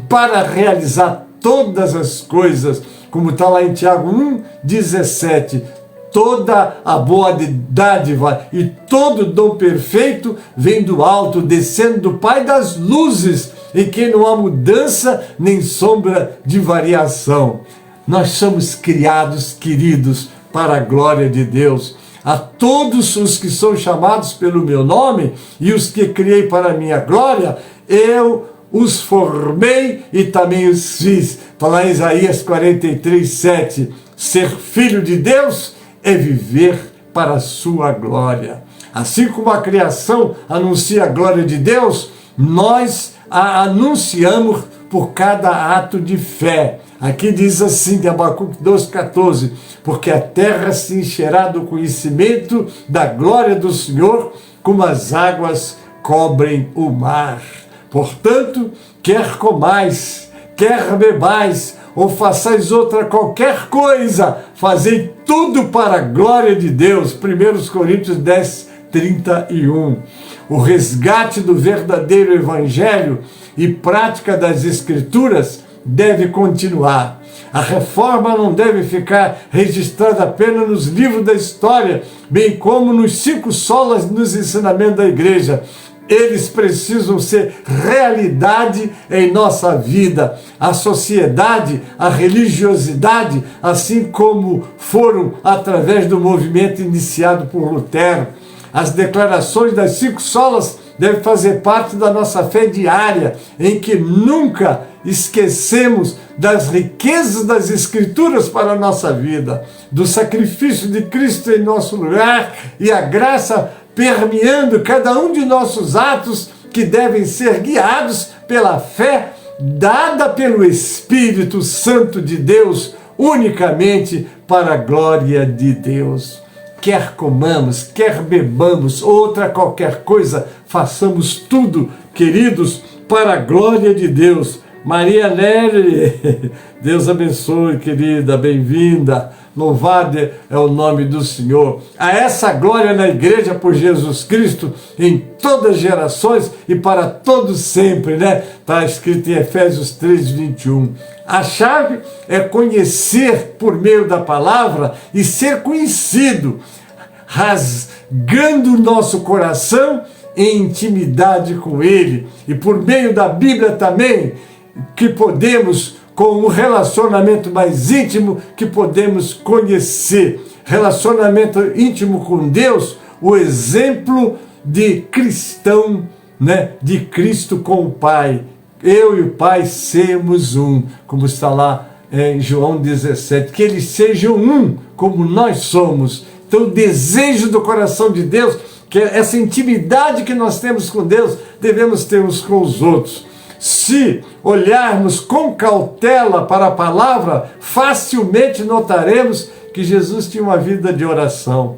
para realizar todas as coisas, como está lá em Tiago 1:17. Toda a boa dádiva e todo dom perfeito vem do alto, descendo do Pai das luzes, em que não há mudança nem sombra de variação. Nós somos criados, queridos, para a glória de Deus. A todos os que são chamados pelo meu nome e os que criei para a minha glória, eu os formei e também os fiz. Está lá em Isaías 43:7. Ser filho de Deus é viver para a sua glória. Assim como a criação anuncia a glória de Deus, nós a anunciamos por cada ato de fé. Aqui diz assim, de Abacuque 2:14, porque a terra se encherá do conhecimento da glória do Senhor, como as águas cobrem o mar. Portanto, quer comais, quer bebais, ou façais outra qualquer coisa, fazei tudo para a glória de Deus. 1 Coríntios 10:31. O resgate do verdadeiro evangelho e prática das escrituras deve continuar. A reforma não deve ficar registrada apenas nos livros da história, bem como nos 5 solas nos ensinamentos da igreja. Eles precisam ser realidade em nossa vida. A sociedade, a religiosidade, assim como foram através do movimento iniciado por Lutero. As declarações das 5 solas devem fazer parte da nossa fé diária, em que nunca esquecemos das riquezas das Escrituras para a nossa vida, do sacrifício de Cristo em nosso lugar e a graça permeando cada um de nossos atos, que devem ser guiados pela fé dada pelo Espírito Santo de Deus, unicamente para a glória de Deus. Quer comamos, quer bebamos, outra qualquer coisa, façamos tudo, queridos, para a glória de Deus. Maria Nery, Deus abençoe, querida, bem-vinda. Louvado é o nome do Senhor. A essa glória na igreja por Jesus Cristo em todas as gerações e para todos sempre, né? Está escrito em Efésios 3:21. A chave é conhecer por meio da palavra e ser conhecido, rasgando o nosso coração em intimidade com Ele. E por meio da Bíblia também, que podemos, com um relacionamento mais íntimo, que podemos conhecer. Relacionamento íntimo com Deus, o exemplo de cristão, né? De Cristo com o Pai. Eu e o Pai sermos um, como está lá em João 17, que eles sejam um, como nós somos. Então o desejo do coração de Deus, que é essa intimidade que nós temos com Deus, devemos ter uns com os outros. Se olharmos com cautela para a palavra, facilmente notaremos que Jesus tinha uma vida de oração.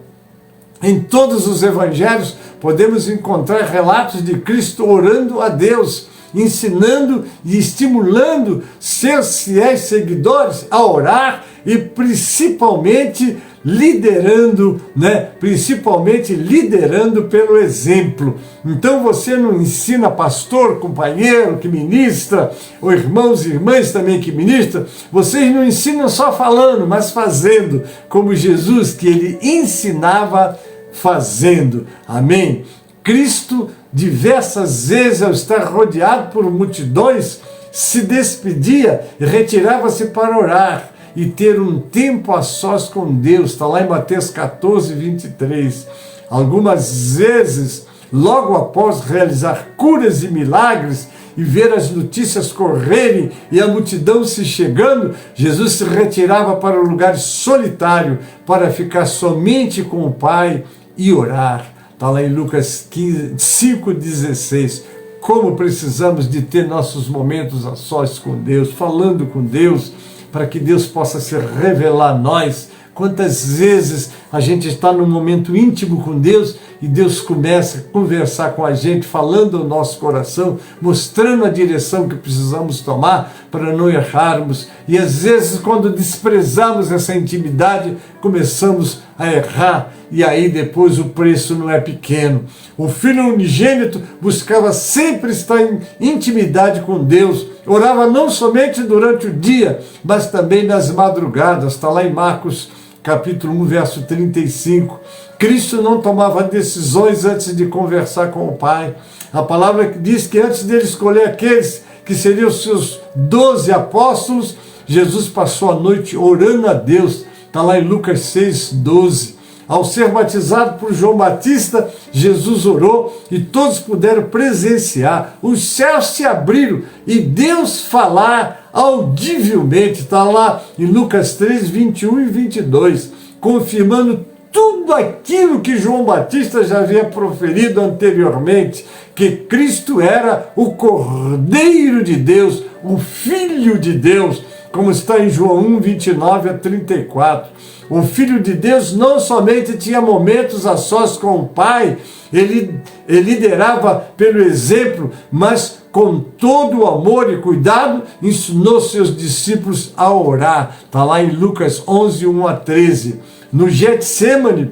Em todos os evangelhos podemos encontrar relatos de Cristo orando a Deus, ensinando e estimulando seus fiéis seguidores a orar e principalmente liderando, né? Principalmente liderando pelo exemplo. Então você não ensina pastor, companheiro que ministra, ou irmãos e irmãs também que ministram, vocês não ensinam só falando, mas fazendo, como Jesus, que ele ensinava fazendo. Amém? Cristo, diversas vezes, ao estar rodeado por multidões, se despedia e retirava-se para orar e ter um tempo a sós com Deus. Está lá em Mateus 14, 23. Algumas vezes, logo após realizar curas e milagres e ver as notícias correrem e a multidão se chegando, Jesus se retirava para um lugar solitário para ficar somente com o Pai e orar. Está lá em Lucas 5,16. Como precisamos de ter nossos momentos a sós com Deus, falando com Deus, para que Deus possa se revelar a nós. Quantas vezes a gente está num momento íntimo com Deus e Deus começa a conversar com a gente, falando ao nosso coração, mostrando a direção que precisamos tomar para não errarmos. E às vezes, quando desprezamos essa intimidade, começamos a errar, e aí depois o preço não é pequeno. O Filho unigênito buscava sempre estar em intimidade com Deus, orava não somente durante o dia, mas também nas madrugadas. Está lá em Marcos capítulo 1, verso 35. Cristo não tomava decisões antes de conversar com o Pai. A palavra diz que antes dele escolher aqueles que seriam os seus 12 apóstolos, Jesus passou a noite orando a Deus. Está lá em Lucas 6, 12. Ao ser batizado por João Batista, Jesus orou e todos puderam presenciar. Os céus se abriram e Deus falar audivelmente. Está lá em Lucas 3, 21 e 22, confirmando tudo aquilo que João Batista já havia proferido anteriormente, que Cristo era o Cordeiro de Deus, o Filho de Deus, como está em João 1, 29 a 34. O Filho de Deus não somente tinha momentos a sós com o Pai, ele liderava pelo exemplo, mas com todo o amor e cuidado, ensinou seus discípulos a orar. Está lá em Lucas 11, 1 a 13. No Getsêmani,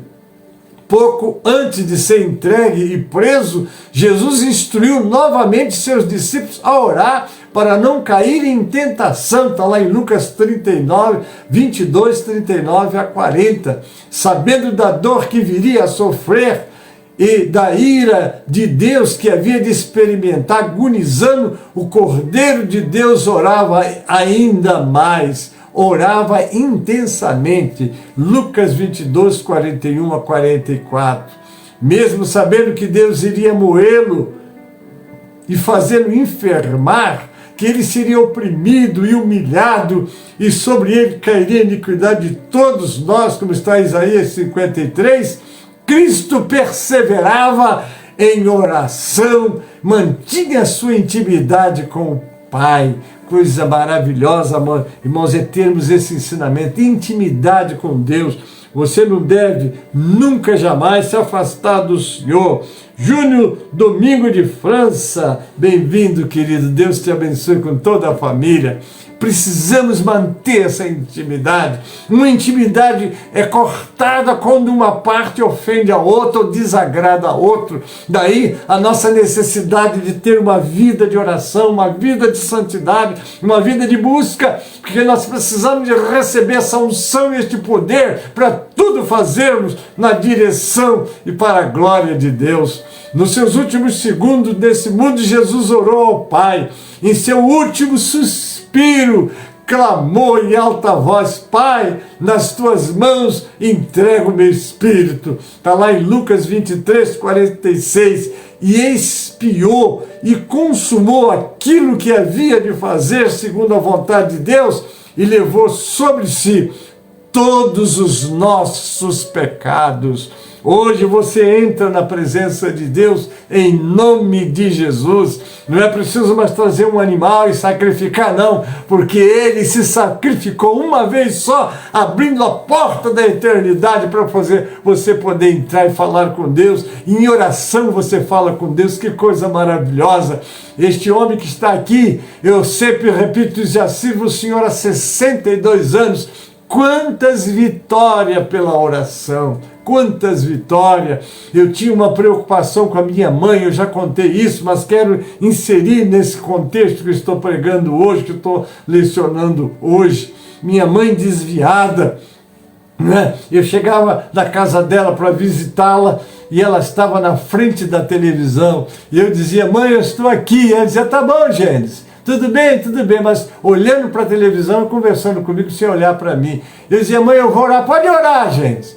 pouco antes de ser entregue e preso, Jesus instruiu novamente seus discípulos a orar para não caírem em tentação. Está lá em Lucas 39, 22, 39 a 40. Sabendo da dor que viria a sofrer e da ira de Deus que havia de experimentar, agonizando, o Cordeiro de Deus orava ainda mais, orava intensamente. Lucas 22, 41 a 44. Mesmo sabendo que Deus iria moê-lo e fazê-lo enfermar, que ele seria oprimido e humilhado, e sobre ele cairia a iniquidade de todos nós, como está em Isaías 53, Cristo perseverava em oração, mantinha a sua intimidade com o Pai. Coisa maravilhosa, irmãos, é termos esse ensinamento, intimidade com Deus. Você não deve nunca, jamais se afastar do Senhor. Júnior Domingo de França, bem-vindo, querido. Deus te abençoe com toda a família. Precisamos manter essa intimidade. Uma intimidade é cortada quando uma parte ofende a outra ou desagrada a outra. Daí a nossa necessidade de ter uma vida de oração, uma vida de santidade, uma vida de busca, porque nós precisamos de receber essa unção e este poder para tudo fazermos na direção e para a glória de Deus. Nos seus últimos segundos desse mundo, Jesus orou ao Pai. Em seu último suspiro, clamou em alta voz: Pai, nas tuas mãos entrego o meu espírito. Está lá em Lucas 23, 46. E expiou e consumou aquilo que havia de fazer segundo a vontade de Deus e levou sobre si todos os nossos pecados. Hoje você entra na presença de Deus em nome de Jesus. Não é preciso mais trazer um animal e sacrificar, não, porque ele se sacrificou uma vez só, abrindo a porta da eternidade para você poder entrar e falar com Deus. Em oração você fala com Deus, que coisa maravilhosa. Este homem que está aqui, eu sempre repito, já sirvo o Senhor há 62 anos. Quantas vitórias pela oração, quantas vitórias. Eu tinha uma preocupação com a minha mãe, eu já contei isso, mas quero inserir nesse contexto que estou pregando hoje, que estou lecionando hoje. Minha mãe desviada, né? Eu chegava na casa dela para visitá-la e ela estava na frente da televisão e eu dizia: mãe, eu estou aqui. E ela dizia: tá bom, Gênesis, tudo bem, mas olhando para a televisão e conversando comigo sem olhar para mim. Eu dizia, mãe, eu vou orar, pode orar, gente.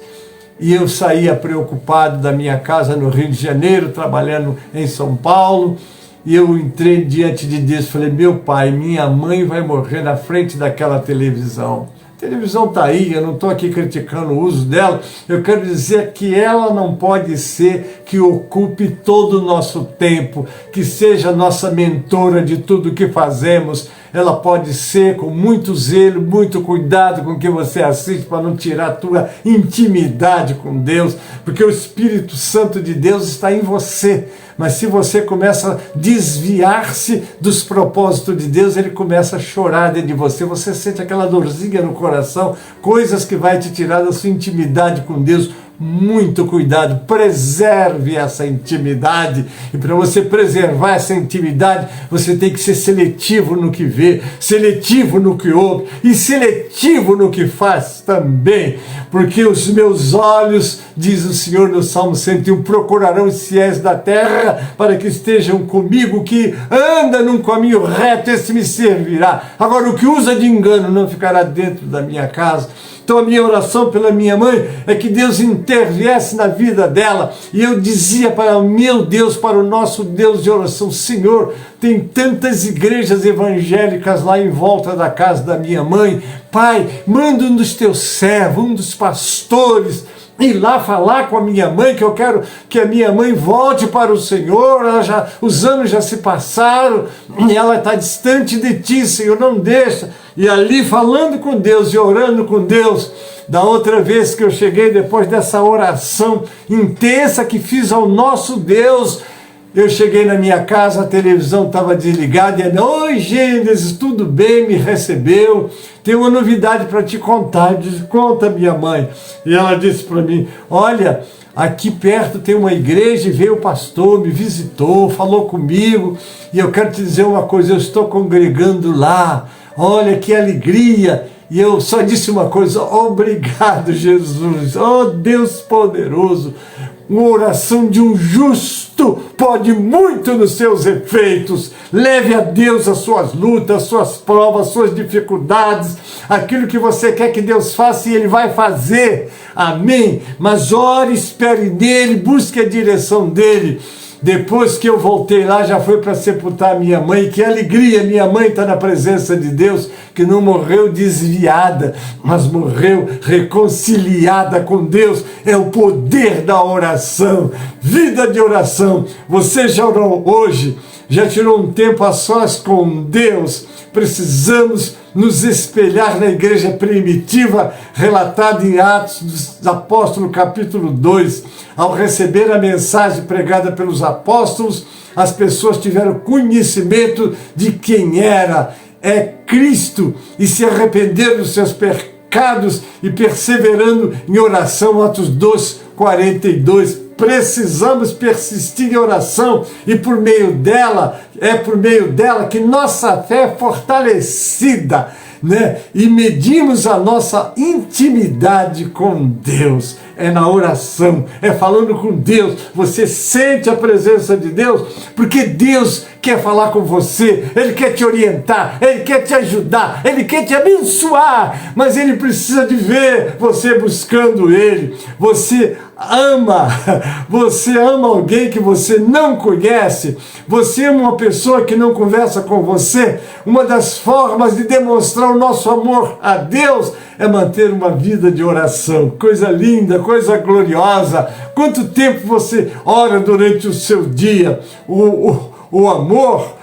E eu saía preocupado da minha casa no Rio de Janeiro, trabalhando em São Paulo, e eu entrei diante de Deus e falei, meu pai, minha mãe vai morrer na frente daquela televisão. A televisão está aí, eu não estou aqui criticando o uso dela, eu quero dizer que ela não pode ser que ocupe todo o nosso tempo, que seja nossa mentora de tudo que fazemos. Ela pode ser com muito zelo, muito cuidado com o que você assiste para não tirar a tua intimidade com Deus, porque o Espírito Santo de Deus está em você. Mas se você começa a desviar-se dos propósitos de Deus, ele começa a chorar dentro de você. Você sente aquela dorzinha no coração, coisas que vai te tirar da sua intimidade com Deus. Muito cuidado, preserve essa intimidade. E para você preservar essa intimidade, você tem que ser seletivo no que vê, seletivo no que ouve e seletivo no que faz também. Porque os meus olhos, diz o Senhor no Salmo 101, procurarão os fiéis da terra para que estejam comigo, que anda num caminho reto, esse me servirá. Agora, o que usa de engano não ficará dentro da minha casa. Então a minha oração pela minha mãe é que Deus interviesse na vida dela. E eu dizia para o meu Deus, para o nosso Deus de oração, Senhor, tem tantas igrejas evangélicas lá em volta da casa da minha mãe. Pai, manda um dos teus servos, um dos pastores, ir lá falar com a minha mãe, que eu quero que a minha mãe volte para o Senhor. Os anos já se passaram e ela está distante de ti, Senhor, não deixa. E ali falando com Deus e orando com Deus, da outra vez que eu cheguei, depois dessa oração intensa que fiz ao nosso Deus, eu cheguei na minha casa, a televisão estava desligada, e ela, oi Gênesis, tudo bem, me recebeu, tem uma novidade para te contar. Eu disse, conta, minha mãe. E ela disse para mim, olha, aqui perto tem uma igreja e veio o pastor, me visitou, falou comigo, e eu quero te dizer uma coisa, eu estou congregando lá, olha que alegria. E eu só disse uma coisa, obrigado Jesus, oh Deus poderoso, uma oração de um justo pode muito nos seus efeitos. Leve a Deus as suas lutas, as suas provas, as suas dificuldades, aquilo que você quer que Deus faça e Ele vai fazer, amém? Mas ore, espere nele, busque a direção dele. Depois que eu voltei lá, já foi para sepultar minha mãe. Que alegria, minha mãe está na presença de Deus, que não morreu desviada, mas morreu reconciliada com Deus. É o poder da oração, vida de oração. Você já orou hoje? Já tirou um tempo a sós com Deus? Precisamos nos espelhar na igreja primitiva, relatada em Atos dos Apóstolos, capítulo 2. Ao receber a mensagem pregada pelos apóstolos, as pessoas tiveram conhecimento de quem é Cristo, e se arrependeram dos seus pecados e perseverando em oração. Atos 2, 42. Precisamos persistir em oração, e por meio dela que nossa fé é fortalecida, né? E medimos a nossa intimidade com Deus. É na oração, é falando com Deus. Você sente a presença de Deus, porque Deus quer falar com você, Ele quer te orientar, Ele quer te ajudar, Ele quer te abençoar, mas Ele precisa de ver você buscando Ele. Você ama alguém que você não conhece, você ama uma pessoa que não conversa com você. Uma das formas de demonstrar o nosso amor a Deus é manter uma vida de oração. Coisa linda, coisa gloriosa. Quanto tempo você ora durante o seu dia? O amor,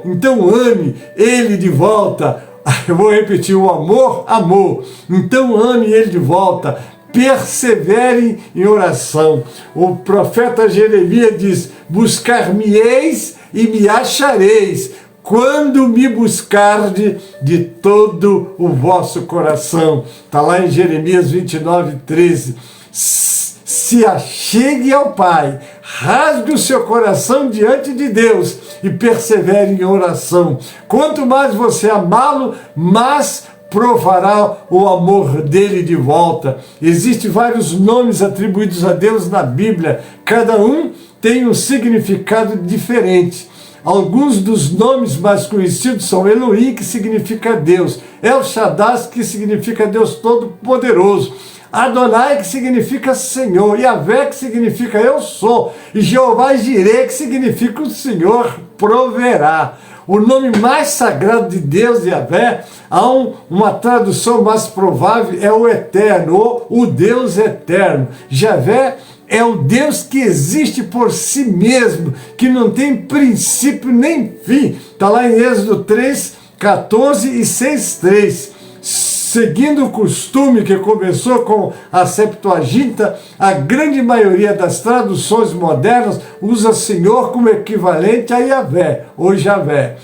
então ame Ele de volta. Eu vou repetir, o amor, amor, então ame Ele de volta. Persevere em oração. O profeta Jeremias diz, buscar-me-eis e me achareis, quando me buscarde de todo o vosso coração. Está lá em Jeremias 29, 13. Se achegue ao Pai, rasgue o seu coração diante de Deus e persevere em oração. Quanto mais você amá-lo, mais provará o amor dele de volta. Existem vários nomes atribuídos a Deus na Bíblia, cada um tem um significado diferente. Alguns dos nomes mais conhecidos são Elohim, que significa Deus, El Shaddai, que significa Deus Todo-Poderoso, Adonai, que significa Senhor, Yahvé, que significa eu sou, e Jeová Jireh, que significa o Senhor proverá. O nome mais sagrado de Deus, Yahvé, há uma tradução mais provável, é o Eterno, ou o Deus Eterno. Yahvé é o Deus que existe por si mesmo, que não tem princípio nem fim. Está lá em Êxodo 3, 14 e 6, 3. Seguindo o costume que começou com a Septuaginta, a grande maioria das traduções modernas usa Senhor como equivalente a Yahvé, ou Javé.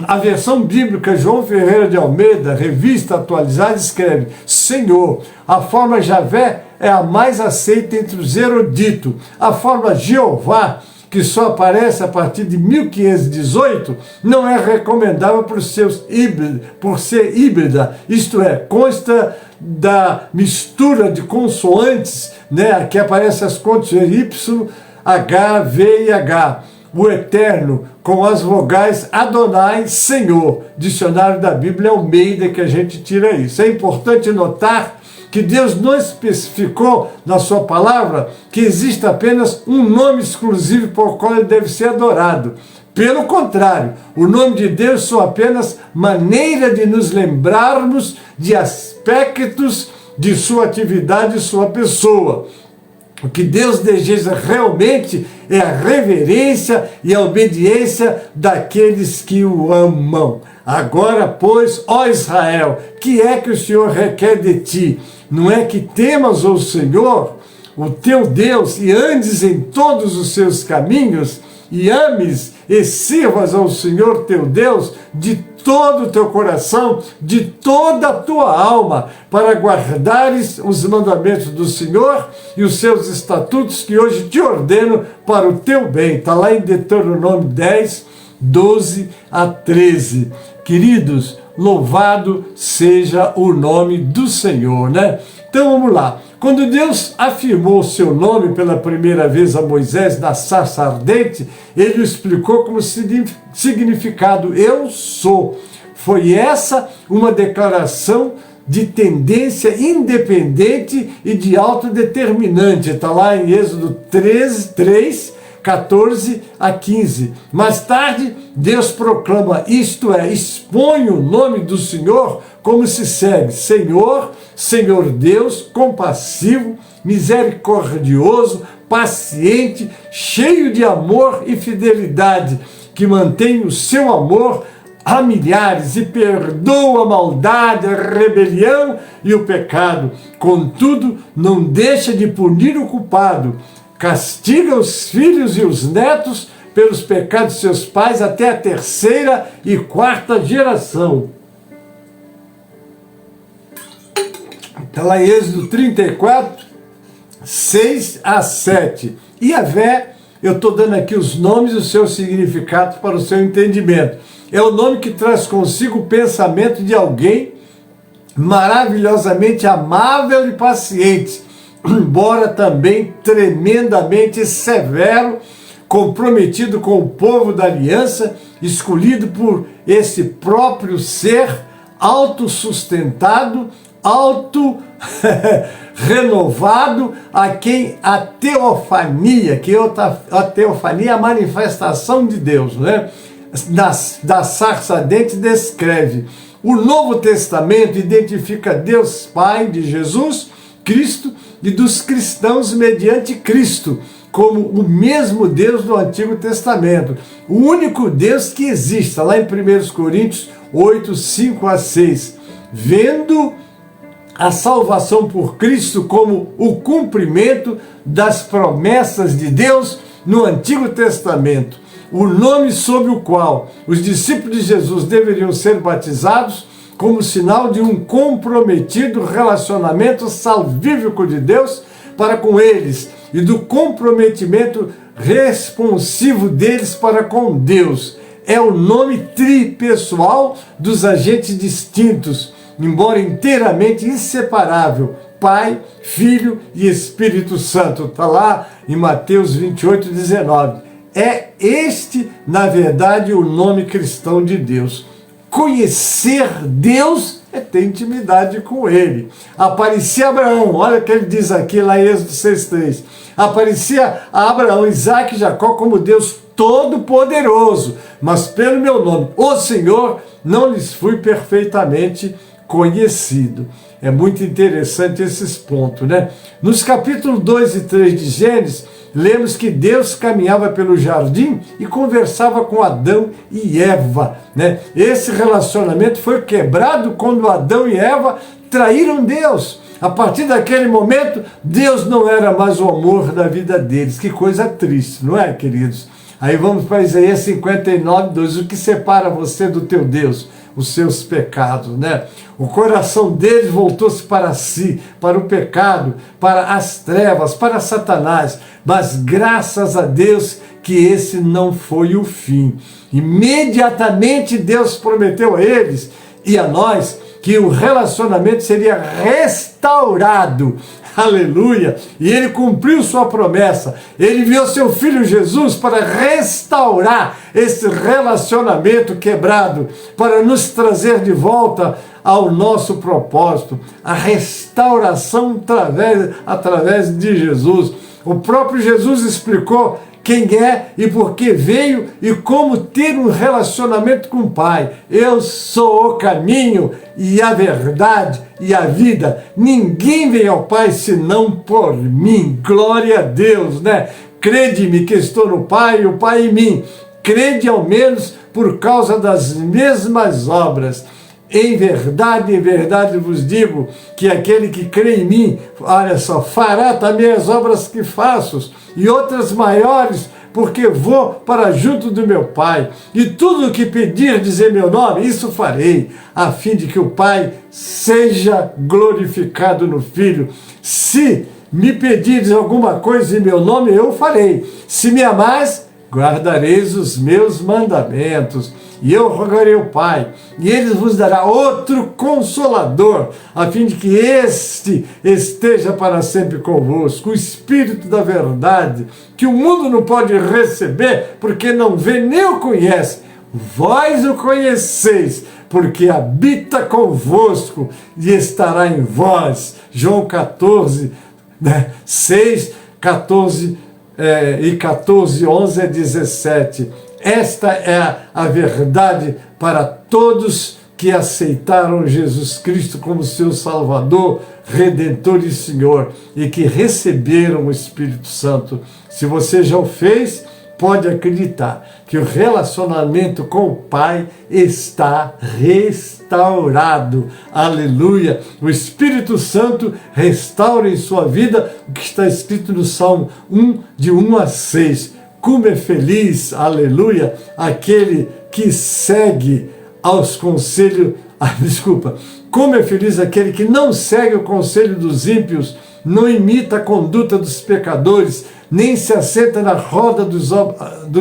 A versão bíblica João Ferreira de Almeida, revista atualizada, escreve Senhor. A forma Javé é a mais aceita entre os eruditos. A forma Jeová, que só aparece a partir de 1518, não é recomendável por ser híbrida, isto é, consta da mistura de consoantes, né, que aparecem as contas Y, H, V e H. O Eterno, com as vogais Adonai, Senhor. Dicionário da Bíblia Almeida, que a gente tira isso. É importante notar que Deus não especificou na sua palavra que existe apenas um nome exclusivo por qual ele deve ser adorado. Pelo contrário, o nome de Deus são apenas maneira de nos lembrarmos de aspectos de sua atividade e sua pessoa. O que Deus deseja realmente é a reverência e a obediência daqueles que o amam. Agora, pois, ó Israel, que é que o Senhor requer de ti? Não é que temas o Senhor, o teu Deus, e andes em todos os seus caminhos, e ames e sirvas ao Senhor teu Deus de todo o teu coração, de toda a tua alma, para guardares os mandamentos do Senhor e os seus estatutos que hoje te ordeno para o teu bem. Está lá em Deuteronômio 10, 12 a 13. Queridos, louvado seja o nome do Senhor, né? Então vamos lá. Quando Deus afirmou o seu nome pela primeira vez a Moisés na sarça ardente, ele o explicou como significado eu sou. Foi essa uma declaração de tendência independente e de autodeterminante. Está lá em Êxodo 3, 14 a 15. Mais tarde, Deus proclama, isto é, expõe o nome do Senhor como se segue: Senhor, Senhor Deus, compassivo, misericordioso, paciente, cheio de amor e fidelidade, que mantém o seu amor a milhares e perdoa a maldade, a rebelião e o pecado. Contudo, não deixa de punir o culpado, castiga os filhos e os netos pelos pecados de seus pais até a 3ª e 4ª geração. Está lá em Êxodo 34, 6 a 7. Yahvé, eu estou dando aqui os nomes e os seus significados para o seu entendimento. É o nome que traz consigo o pensamento de alguém maravilhosamente amável e paciente, embora também tremendamente severo, comprometido com o povo da aliança, escolhido por esse próprio ser, autossustentado, renovado, a quem a teofania, a teofania é a manifestação de Deus, né? Da sarça ardente descreve. O Novo Testamento identifica Deus Pai de Jesus Cristo e dos cristãos mediante Cristo, como o mesmo Deus do Antigo Testamento, o único Deus que existe, lá em 1 Coríntios 8, 5 a 6, vendo a salvação por Cristo como o cumprimento das promessas de Deus no Antigo Testamento, o nome sob o qual os discípulos de Jesus deveriam ser batizados como sinal de um comprometido relacionamento salvífico de Deus para com eles e do comprometimento responsivo deles para com Deus. É o nome tripessoal dos agentes distintos, embora inteiramente inseparável, Pai, Filho e Espírito Santo. Está lá em Mateus 28, 19. é este, na verdade, o nome cristão de Deus. Conhecer Deus é ter intimidade com Ele. Aparecia Abraão, olha o que ele diz aqui lá em Êxodo 6,3. Aparecia a Abraão, Isaac e Jacó como Deus Todo-Poderoso, mas pelo meu nome, o Senhor, não lhes fui perfeitamente conhecido. É muito interessante esses pontos, né? Nos capítulos 2 e 3 de Gênesis, lemos que Deus caminhava pelo jardim e conversava com Adão e Eva, né? Esse relacionamento foi quebrado quando Adão e Eva traíram Deus. A partir daquele momento, Deus não era mais o amor da vida deles. Que coisa triste, não é, queridos? Aí vamos para Isaías 59, 2. O que separa você do teu Deus? Os seus pecados, né? O coração deles voltou-se para si, para o pecado, para as trevas, para Satanás. Mas graças a Deus que esse não foi o fim. Imediatamente Deus prometeu a eles e a nós que o relacionamento seria restaurado. Aleluia! E ele cumpriu sua promessa. Ele enviou seu filho Jesus para restaurar esse relacionamento quebrado, para nos trazer de volta ao nosso propósito, a restauração através de Jesus. O próprio Jesus explicou quem é e por que veio e como ter um relacionamento com o Pai. Eu sou o caminho e a verdade e a vida. Ninguém vem ao Pai senão por mim. Glória a Deus, né? Crede-me que estou no Pai e o Pai em mim. Crede ao menos por causa das mesmas obras. Em verdade vos digo que aquele que crê em mim, olha só, fará também as obras que faço e outras maiores, porque vou para junto do meu Pai. E tudo o que pedirdes em meu nome, isso farei, a fim de que o Pai seja glorificado no Filho. Se me pedirdes alguma coisa em meu nome, eu farei. Se me amais, guardareis os meus mandamentos. E eu rogarei ao Pai, e Ele vos dará outro Consolador, a fim de que este esteja para sempre convosco, o Espírito da verdade, que o mundo não pode receber, porque não vê nem o conhece. Vós o conheceis, porque habita convosco e estará em vós. João 14, 6, 14 e 14, 11 a 17. Esta é a verdade para todos que aceitaram Jesus Cristo como seu Salvador, Redentor e Senhor, e que receberam o Espírito Santo. Se você já o fez, pode acreditar que o relacionamento com o Pai está restaurado. Aleluia! O Espírito Santo restaura em sua vida o que está escrito no Salmo 1, de 1 a 6. Como é feliz, aleluia, aquele que segue aos conselhos, como é feliz aquele que não segue o conselho dos ímpios, não imita a conduta dos pecadores, nem se assenta na roda dos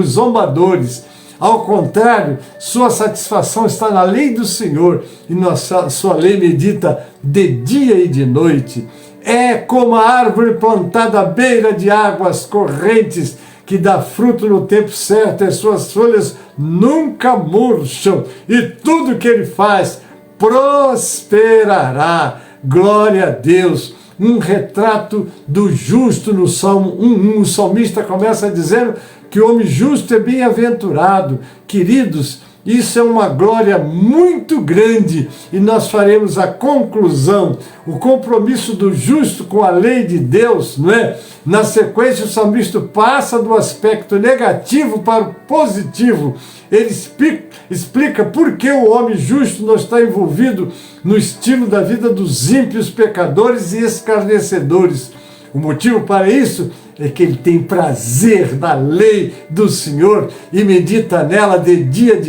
zombadores. Ao contrário, sua satisfação está na lei do Senhor, e na sua lei medita de dia e de noite. É como a árvore plantada à beira de águas correntes, que dá fruto no tempo certo, e suas folhas nunca murcham, e tudo que ele faz prosperará. Glória a Deus! Um retrato do justo no Salmo 1:1. O salmista começa dizendo que o homem justo é bem-aventurado. Queridos, isso é uma glória muito grande, e nós faremos a conclusão, o compromisso do justo com a lei de Deus, não é? Na sequência, o salmista passa do aspecto negativo para o positivo. Ele explica por que o homem justo não está envolvido no estilo da vida dos ímpios, pecadores e escarnecedores. O motivo para isso é que ele tem prazer na lei do Senhor e medita nela de dia e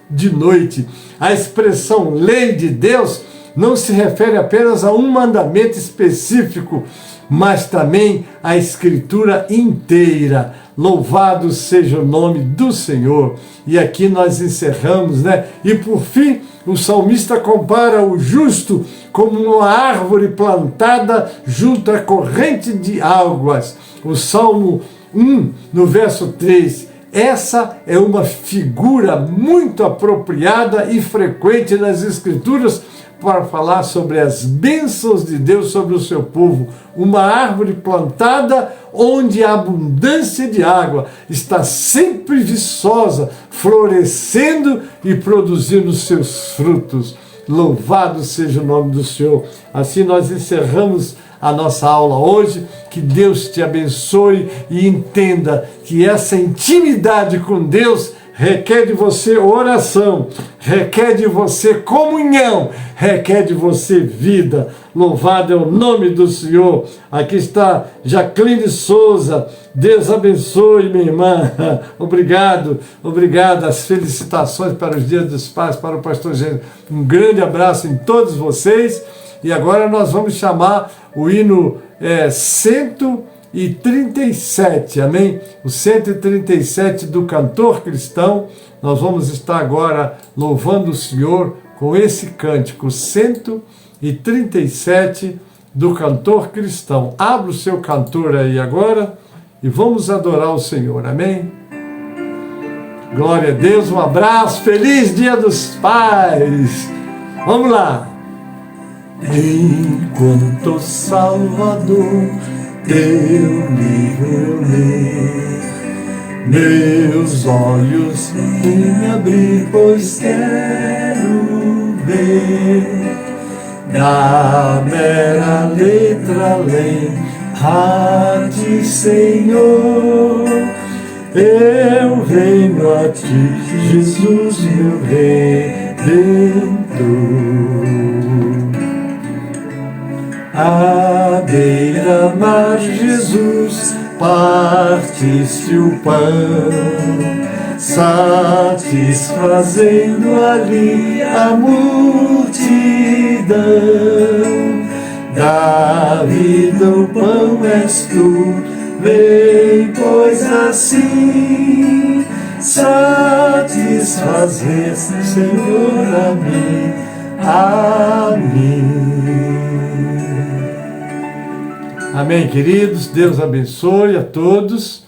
de noite. A expressão lei de Deus não se refere apenas a um mandamento específico, mas também a Escritura inteira. Louvado seja o nome do Senhor. E aqui nós encerramos, né? E por fim, o salmista compara o justo como uma árvore plantada junto à corrente de águas. O Salmo no verso 3. Essa é uma figura muito apropriada e frequente nas Escrituras para falar sobre as bênçãos de Deus sobre o seu povo. Uma árvore plantada onde a abundância de água está sempre viçosa, florescendo e produzindo seus frutos. Louvado seja o nome do Senhor. Assim nós encerramos a nossa aula hoje. Que Deus te abençoe e entenda que essa intimidade com Deus requer de você oração, requer de você comunhão, requer de você vida. Louvado é o nome do Senhor. Aqui está Jacqueline Souza. Deus abençoe, minha irmã. Obrigado, obrigado. As felicitações para os Dias dos Pais, para o pastor Gênesis. Um grande abraço em todos vocês. E agora nós vamos chamar o hino 137, amém? O 137 do cantor cristão. Nós vamos estar agora louvando o Senhor com esse cântico 137 do cantor cristão. Abra o seu cantor aí agora e vamos adorar o Senhor, amém? Glória a Deus, um abraço, feliz Dia dos Pais! Vamos lá! Enquanto Salvador teu livro eu ler, meus olhos em abrir, pois quero ver da mera letra além a ti, Senhor. Eu venho a ti, Jesus, meu Redentor. À beira-mar, Jesus, partiste o pão, satisfazendo ali a multidão. Da vida o pão és tu, vem, pois assim satisfazer, Senhor, a mim. Amém, queridos? Deus abençoe a todos.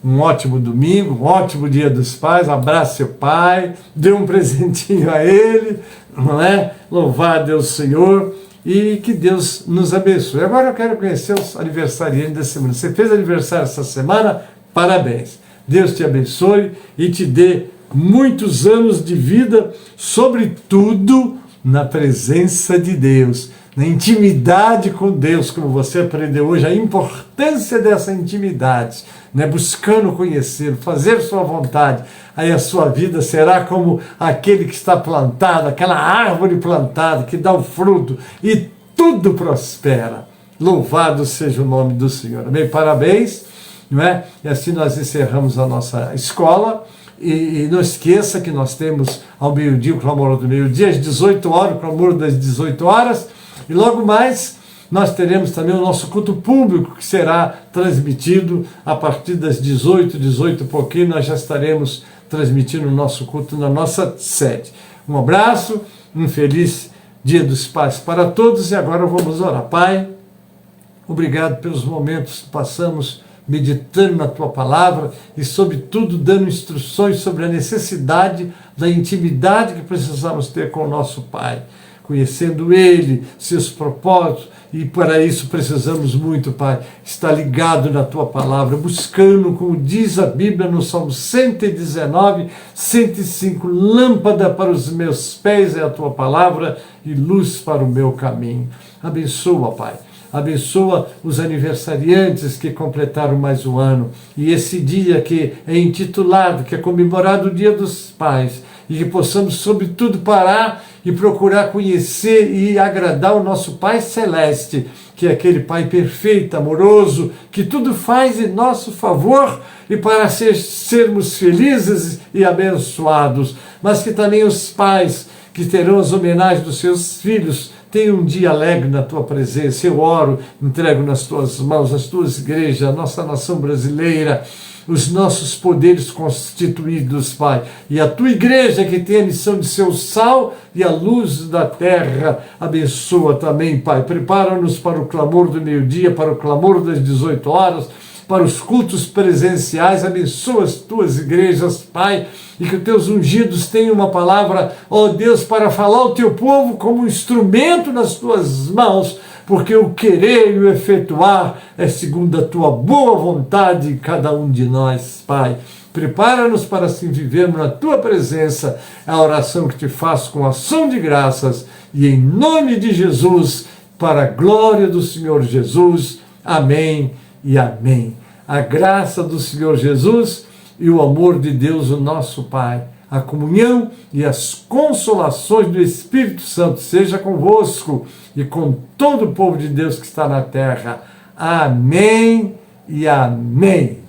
Um ótimo domingo, um ótimo Dia dos Pais. Abrace seu pai, dê um presentinho a ele, não é? Louvado Deus Senhor e que Deus nos abençoe. Agora eu quero conhecer os aniversariantes da semana. Você fez aniversário essa semana? Parabéns. Deus te abençoe e te dê muitos anos de vida, sobretudo na presença de Deus, na intimidade com Deus, como você aprendeu hoje, a importância dessa intimidade, né? Buscando conhecê-lo, fazer sua vontade, aí a sua vida será como aquele que está plantado, aquela árvore plantada que dá o fruto e tudo prospera. Louvado seja o nome do Senhor. Amém? Parabéns, não é? E assim nós encerramos a nossa escola. E não esqueça que nós temos ao meio-dia o clamor do meio-dia, às 18 horas, o clamor das 18 horas. E logo mais nós teremos também o nosso culto público, que será transmitido a partir das 18 e pouquinho. Nós já estaremos transmitindo o nosso culto na nossa sede. Um abraço, um feliz Dia dos Pais para todos. E agora vamos orar. Pai, obrigado pelos momentos que passamos meditando na Tua Palavra e, sobretudo, dando instruções sobre a necessidade da intimidade que precisamos ter com o nosso Pai, conhecendo Ele, seus propósitos, e para isso precisamos muito, Pai, estar ligado na Tua Palavra, buscando, como diz a Bíblia no Salmo 119, 105, lâmpada para os meus pés é a Tua Palavra e luz para o meu caminho. Abençoa, Pai. Abençoa os aniversariantes que completaram mais um ano. E esse dia que é intitulado, que é comemorado o Dia dos Pais, e que possamos, sobretudo, parar e procurar conhecer e agradar o nosso Pai Celeste, que é aquele Pai perfeito, amoroso, que tudo faz em nosso favor e para sermos felizes e abençoados. Mas que também os pais que terão as homenagens dos seus filhos tenha um dia alegre na Tua presença. Eu oro, entrego nas Tuas mãos as Tuas igrejas, a nossa nação brasileira, os nossos poderes constituídos, Pai, e a Tua igreja que tem a missão de ser o sal e a luz da terra. Abençoa também, Pai. Prepara-nos para o clamor do meio-dia, para o clamor das 18 horas, para os cultos presenciais. Abençoa as tuas igrejas, Pai, e que os teus ungidos tenham uma palavra, ó Deus, para falar ao teu povo como um instrumento nas tuas mãos, porque o querer e o efetuar é segundo a tua boa vontade em cada um de nós, Pai. Prepara-nos para assim vivermos na tua presença, a oração que te faço com ação de graças, e em nome de Jesus, para a glória do Senhor Jesus. Amém e amém. A graça do Senhor Jesus e o amor de Deus, o nosso Pai, a comunhão e as consolações do Espírito Santo seja convosco e com todo o povo de Deus que está na terra. Amém e amém.